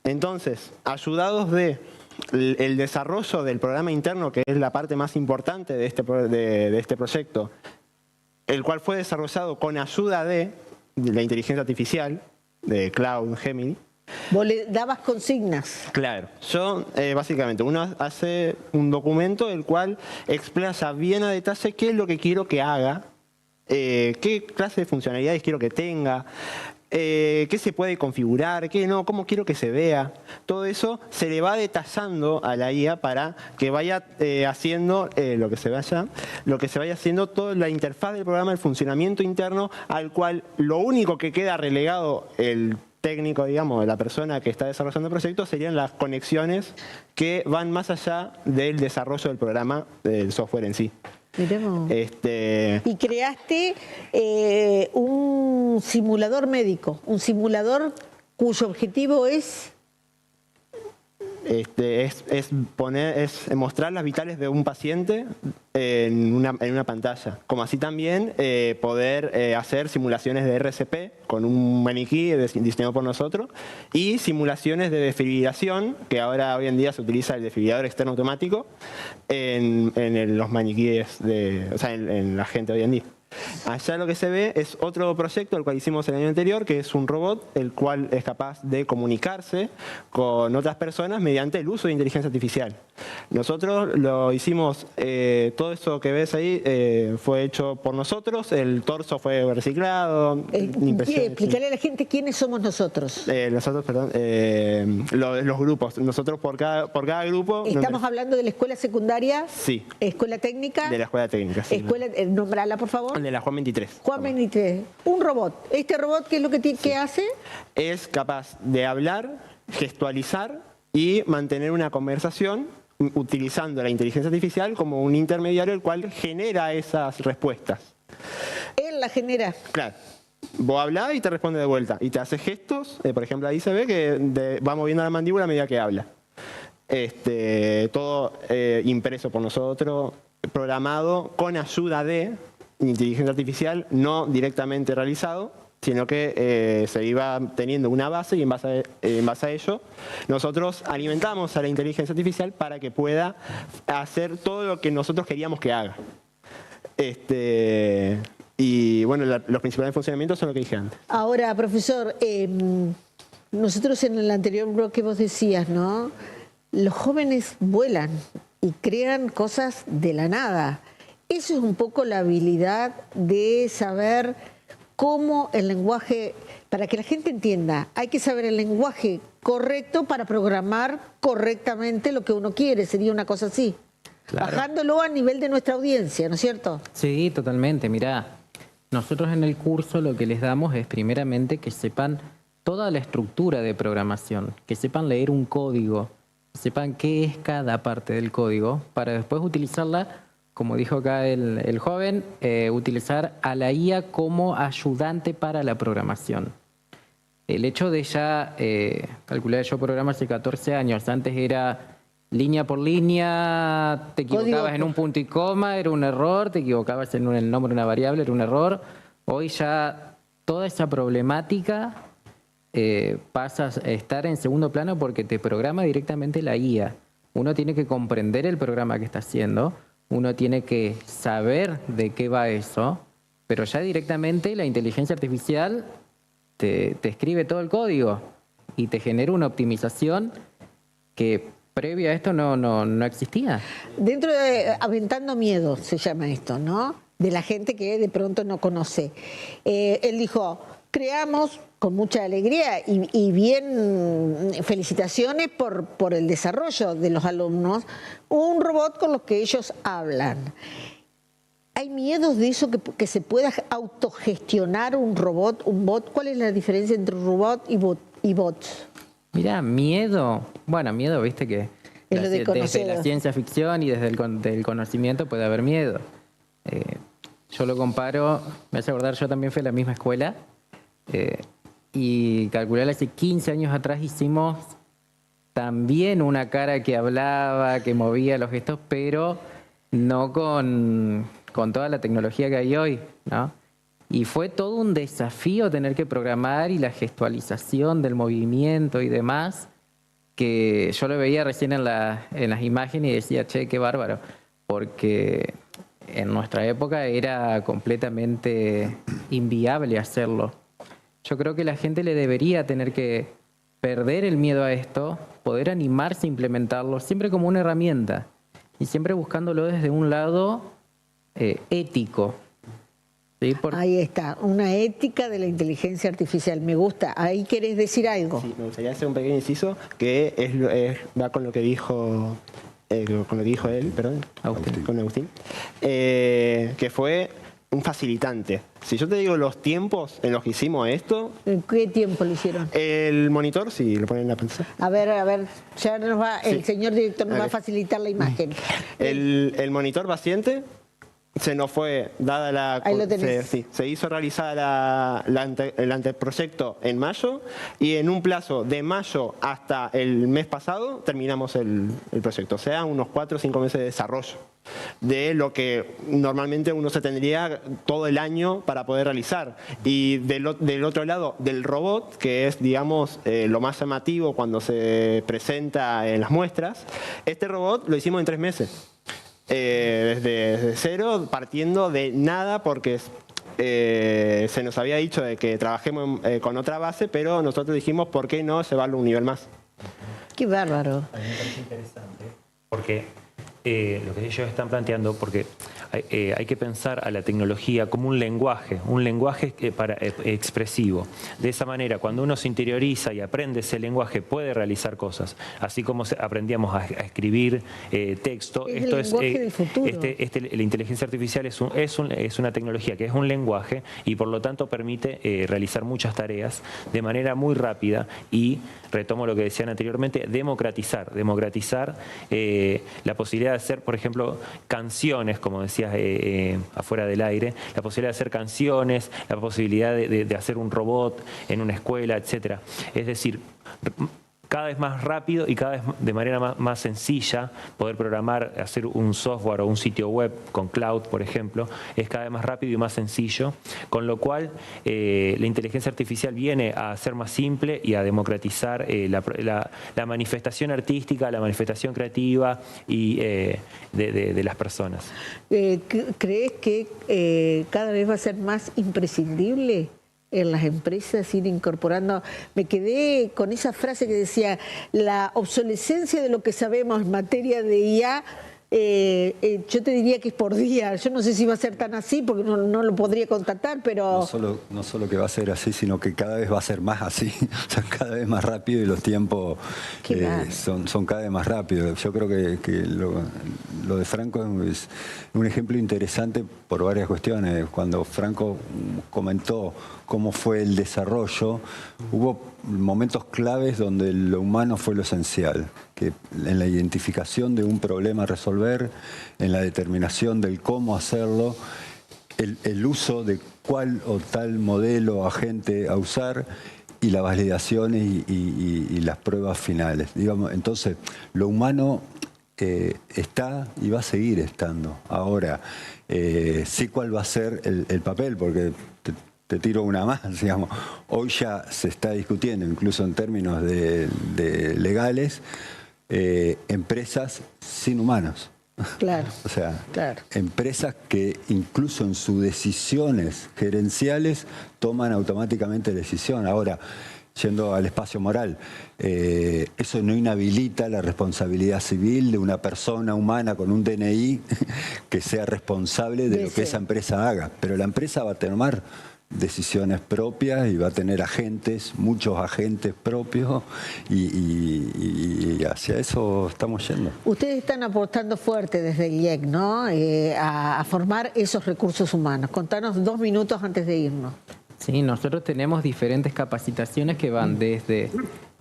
[SPEAKER 4] Entonces, ayudados de el desarrollo del programa interno, que es la parte más importante de este proyecto, el cual fue desarrollado con ayuda de la inteligencia artificial, de Cloud Gemini.
[SPEAKER 1] Vos le dabas consignas.
[SPEAKER 4] Claro. Yo, básicamente, uno hace un documento el cual explaya bien a detalle qué es lo que quiero que haga, qué clase de funcionalidades quiero que tenga, qué se puede configurar, qué no, cómo quiero que se vea. Todo eso se le va detallando a la IA para que vaya haciendo lo que se vaya haciendo toda la interfaz del programa, el funcionamiento interno, al cual lo único que queda relegado el técnico, digamos, de la persona que está desarrollando el proyecto, serían las conexiones que van más allá del desarrollo del programa, del software en sí.
[SPEAKER 1] Miremos. Y creaste un simulador médico, un simulador cuyo objetivo es mostrar las vitales de un paciente en una pantalla, como así también poder hacer simulaciones de RCP con un maniquí diseñado por nosotros y simulaciones de desfibrilación, que ahora hoy en día se utiliza el desfibrilador externo automático en los maniquíes, en la gente hoy en día. Allá lo que se ve es otro proyecto, el cual hicimos el año anterior, que es un robot, el cual es capaz de comunicarse con otras personas mediante el uso de inteligencia artificial. Nosotros lo hicimos, todo eso que ves ahí fue hecho por nosotros, el torso fue reciclado. Explicarle a la gente quiénes somos nosotros.
[SPEAKER 4] Los grupos. Nosotros por cada grupo.
[SPEAKER 1] ¿Estamos hablando de la escuela secundaria?
[SPEAKER 4] Sí.
[SPEAKER 1] ¿Escuela técnica?
[SPEAKER 4] De la escuela técnica, sí.
[SPEAKER 1] Nombrala, por favor.
[SPEAKER 4] De la Juan 23.
[SPEAKER 1] Juan 23. Un robot. ¿Este robot qué es lo que hace?
[SPEAKER 4] Es capaz de hablar, gestualizar y mantener una conversación utilizando la inteligencia artificial como un intermediario el cual genera esas respuestas.
[SPEAKER 1] Él la genera.
[SPEAKER 4] Claro. Vos hablás y te responde de vuelta. Y te hace gestos. Por ejemplo, ahí se ve que va moviendo la mandíbula a medida que habla. todo impreso por nosotros, programado con ayuda de inteligencia artificial, no directamente realizado, sino que se iba teniendo una base y en base a ello nosotros alimentamos a la inteligencia artificial para que pueda hacer todo lo que nosotros queríamos que haga. Y bueno, los principales funcionamientos son lo que dije antes.
[SPEAKER 1] Ahora, profesor, nosotros en el anterior bloque vos decías, ¿no? Los jóvenes vuelan y crean cosas de la nada. Eso es un poco la habilidad de saber cómo el lenguaje, para que la gente entienda, hay que saber el lenguaje correcto para programar correctamente lo que uno quiere, sería una cosa así. Claro. Bajándolo a nivel de nuestra audiencia, ¿no es cierto?
[SPEAKER 2] Sí, totalmente. Mirá, nosotros en el curso lo que les damos es primeramente que sepan toda la estructura de programación, que sepan leer un código, que sepan qué es cada parte del código, para después utilizarla, como dijo acá el joven, utilizar a la IA como ayudante para la programación. El hecho de ya, calculé, yo programo hace 14 años, antes era línea por línea, te equivocabas en un punto y coma, era un error, te equivocabas en el nombre de una variable, era un error. Hoy ya toda esa problemática pasa a estar en segundo plano porque te programa directamente la IA. Uno tiene que comprender el programa que está haciendo, uno tiene que saber de qué va eso, pero ya directamente la inteligencia artificial te escribe todo el código y te genera una optimización que previa a esto no existía.
[SPEAKER 1] Dentro de Aventando Miedo se llama esto, ¿no? De la gente que de pronto no conoce. Él dijo, creamos con mucha alegría y bien felicitaciones por el desarrollo de los alumnos, un robot con los que ellos hablan. ¿Hay miedos de eso que se pueda autogestionar un robot, un bot? ¿Cuál es la diferencia entre un robot y bot?
[SPEAKER 2] Mirá, miedo, bueno, miedo, viste que desde la ciencia ficción y desde el conocimiento puede haber miedo. Yo lo comparo, me hace acordar, yo también fui a la misma escuela y calculé hace 15 años atrás hicimos también una cara que hablaba, que movía los gestos, pero no con toda la tecnología que hay hoy, ¿no? Y fue todo un desafío tener que programar y la gestualización del movimiento y demás, que yo lo veía recién en las imágenes y decía, che, qué bárbaro, porque en nuestra época era completamente inviable hacerlo. Yo creo que la gente le debería tener que perder el miedo a esto, poder animarse a implementarlo, siempre como una herramienta y siempre buscándolo desde un lado ético. ¿Sí?
[SPEAKER 1] Ahí está, una ética de la inteligencia artificial. Me gusta. ¿Ahí querés decir algo?
[SPEAKER 4] Sí, me gustaría hacer un pequeño inciso que va con lo que dijo él, perdón, con Agustín, que fue un facilitante. Si yo te digo los tiempos en los que hicimos esto...
[SPEAKER 1] ¿En qué tiempo lo hicieron?
[SPEAKER 4] El monitor, sí, lo ponen en la pantalla.
[SPEAKER 1] A ver, ya nos va, el señor director nos va a facilitar la imagen.
[SPEAKER 4] El monitor paciente se nos fue, dada la...
[SPEAKER 1] Ahí lo tenés.
[SPEAKER 4] Se hizo realizar el anteproyecto en mayo y en un plazo de mayo hasta el mes pasado terminamos el proyecto. O sea, unos 4 o 5 meses de desarrollo de lo que normalmente uno se tendría todo el año para poder realizar. Y del otro lado, del robot, que es, digamos, lo más llamativo cuando se presenta en las muestras, este robot lo hicimos en 3 meses. Desde cero, partiendo de nada, porque se nos había dicho de que trabajemos con otra base, pero nosotros dijimos, ¿por qué no llevarlo a un nivel más?
[SPEAKER 1] Qué bárbaro.
[SPEAKER 3] A mí me parece interesante, porque lo que ellos están planteando, porque hay que pensar a la tecnología como un lenguaje expresivo. De esa manera, cuando uno se interioriza y aprende ese lenguaje, puede realizar cosas. Así como aprendíamos a escribir texto,
[SPEAKER 1] es el lenguaje del futuro.
[SPEAKER 3] La inteligencia artificial es una tecnología que es un lenguaje y por lo tanto permite realizar muchas tareas de manera muy rápida y, retomo lo que decían anteriormente, democratizar la posibilidad de hacer, por ejemplo, canciones, como decías afuera del aire, la posibilidad de hacer canciones, la posibilidad de hacer un robot en una escuela, etcétera. Es decir, cada vez más rápido y cada vez de manera más sencilla poder programar, hacer un software o un sitio web con cloud, por ejemplo, es cada vez más rápido y más sencillo, con lo cual la inteligencia artificial viene a ser más simple y a democratizar la manifestación artística, la manifestación creativa y de las personas.
[SPEAKER 1] ¿Crees que cada vez va a ser más imprescindible en las empresas ir incorporando? Me quedé con esa frase que decía, la obsolescencia de lo que sabemos en materia de IA, yo te diría que es por día. Yo no sé si va a ser tan así porque no lo podría constatar, pero...
[SPEAKER 5] No solo que va a ser así, sino que cada vez va a ser más así, o sea, cada vez más rápido y los tiempos son cada vez más rápidos. Yo creo que lo de Franco es un ejemplo interesante por varias cuestiones. Cuando Franco comentó cómo fue el desarrollo, hubo momentos claves donde lo humano fue lo esencial, que en la identificación de un problema a resolver, en la determinación del cómo hacerlo, el uso de cuál o tal modelo o agente a usar y la validación y las pruebas finales. Digamos, entonces, lo humano está y va a seguir estando. Ahora, sí cuál va a ser el papel, porque te tiro una más, digamos. Hoy ya se está discutiendo, incluso en términos de legales, empresas sin humanos.
[SPEAKER 1] Claro.
[SPEAKER 5] O sea,
[SPEAKER 1] claro.
[SPEAKER 5] Empresas que incluso en sus decisiones gerenciales toman automáticamente decisión. Ahora, yendo al espacio moral, eso no inhabilita la responsabilidad civil de una persona humana con un DNI que sea responsable de lo que esa empresa haga. Pero la empresa va a tomar decisiones propias y va a tener agentes, muchos agentes propios y hacia eso estamos yendo.
[SPEAKER 1] Ustedes están apostando fuerte desde el IEC, ¿no? A formar esos recursos humanos. Contanos 2 minutos antes de irnos.
[SPEAKER 2] Sí, nosotros tenemos diferentes capacitaciones que van desde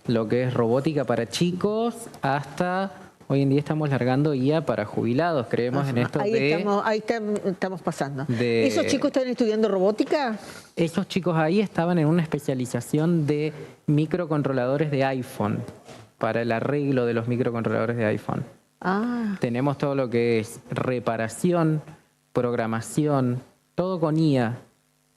[SPEAKER 2] lo que es robótica para chicos hasta... Hoy en día estamos largando IA para jubilados, creemos en esto
[SPEAKER 1] estamos pasando. ¿Esos chicos están estudiando robótica?
[SPEAKER 2] Esos chicos ahí estaban en una especialización de microcontroladores de iPhone, para el arreglo de los microcontroladores de iPhone. Tenemos todo lo que es reparación, programación, todo con IA.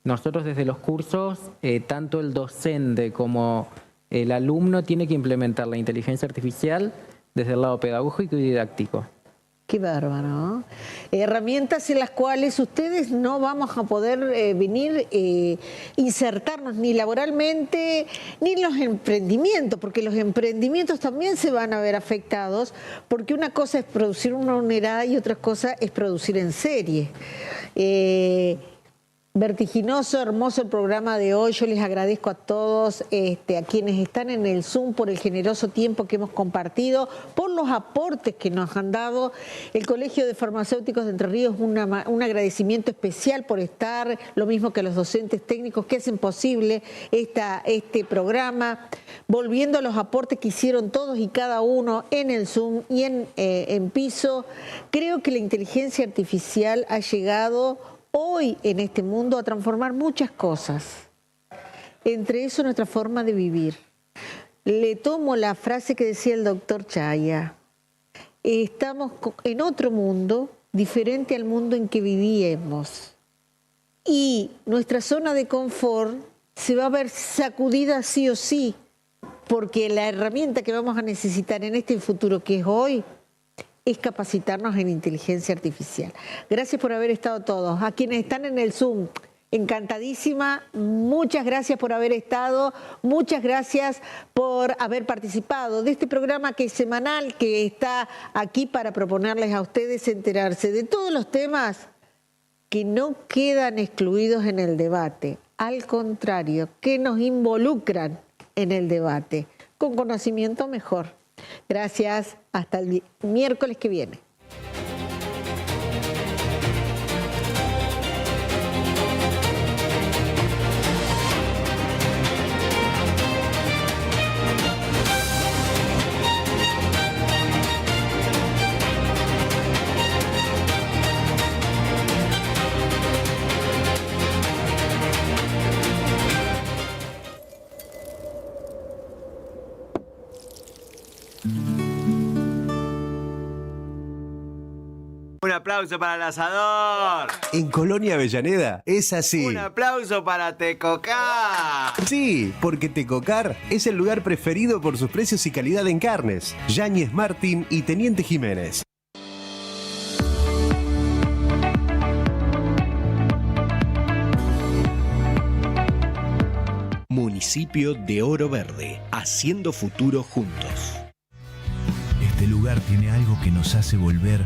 [SPEAKER 2] Nosotros desde los cursos, tanto el docente como el alumno tiene que implementar la inteligencia artificial desde el lado pedagógico y didáctico.
[SPEAKER 1] Qué bárbaro, ¿no? Herramientas en las cuales ustedes no vamos a poder venir insertarnos ni laboralmente ni en los emprendimientos, porque los emprendimientos también se van a ver afectados, porque una cosa es producir una unidad y otra cosa es producir en serie. Vertiginoso, hermoso el programa de hoy. Yo les agradezco a todos, a quienes están en el Zoom, por el generoso tiempo que hemos compartido, por los aportes que nos han dado. El Colegio de Farmacéuticos de Entre Ríos, un agradecimiento especial por estar, lo mismo que a los docentes técnicos que hacen posible este programa. Volviendo a los aportes que hicieron todos y cada uno en el Zoom y en piso, creo que la inteligencia artificial ha llegado hoy en este mundo a transformar muchas cosas, entre eso nuestra forma de vivir. Le tomo la frase que decía el doctor Chaya, estamos en otro mundo diferente al mundo en que vivíamos y nuestra zona de confort se va a ver sacudida sí o sí, porque la herramienta que vamos a necesitar en este futuro que es hoy es capacitarnos en inteligencia artificial. Gracias por haber estado todos. A quienes están en el Zoom, encantadísima. Muchas gracias por haber estado. Muchas gracias por haber participado de este programa que es semanal, que está aquí para proponerles a ustedes enterarse de todos los temas que no quedan excluidos en el debate. Al contrario, que nos involucran en el debate. Con conocimiento mejor. Gracias, hasta el miércoles que viene.
[SPEAKER 13] aplauso para el asador.
[SPEAKER 14] En Colonia Avellaneda es así.
[SPEAKER 13] Un aplauso para Tecocar.
[SPEAKER 14] Sí, porque Tecocar es el lugar preferido por sus precios y calidad en carnes. Yáñez Martín y Teniente Jiménez.
[SPEAKER 15] Municipio de Oro Verde, haciendo futuro juntos.
[SPEAKER 16] Este lugar tiene algo que nos hace volver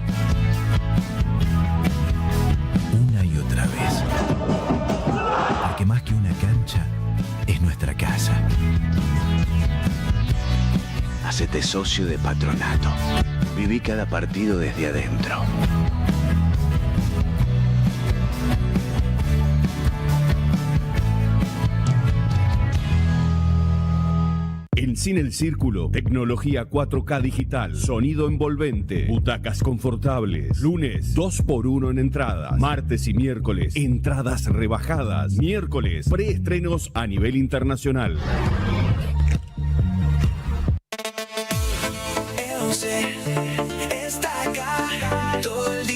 [SPEAKER 16] una y otra vez. Porque más que una cancha, es nuestra casa.
[SPEAKER 15] Hacete socio de Patronato. Viví cada partido desde adentro.
[SPEAKER 17] En Cine El Círculo, tecnología 4K digital, sonido envolvente, butacas confortables. Lunes, 2x1 en entradas. Martes y miércoles, entradas rebajadas. Miércoles, preestrenos a nivel internacional.
[SPEAKER 18] Está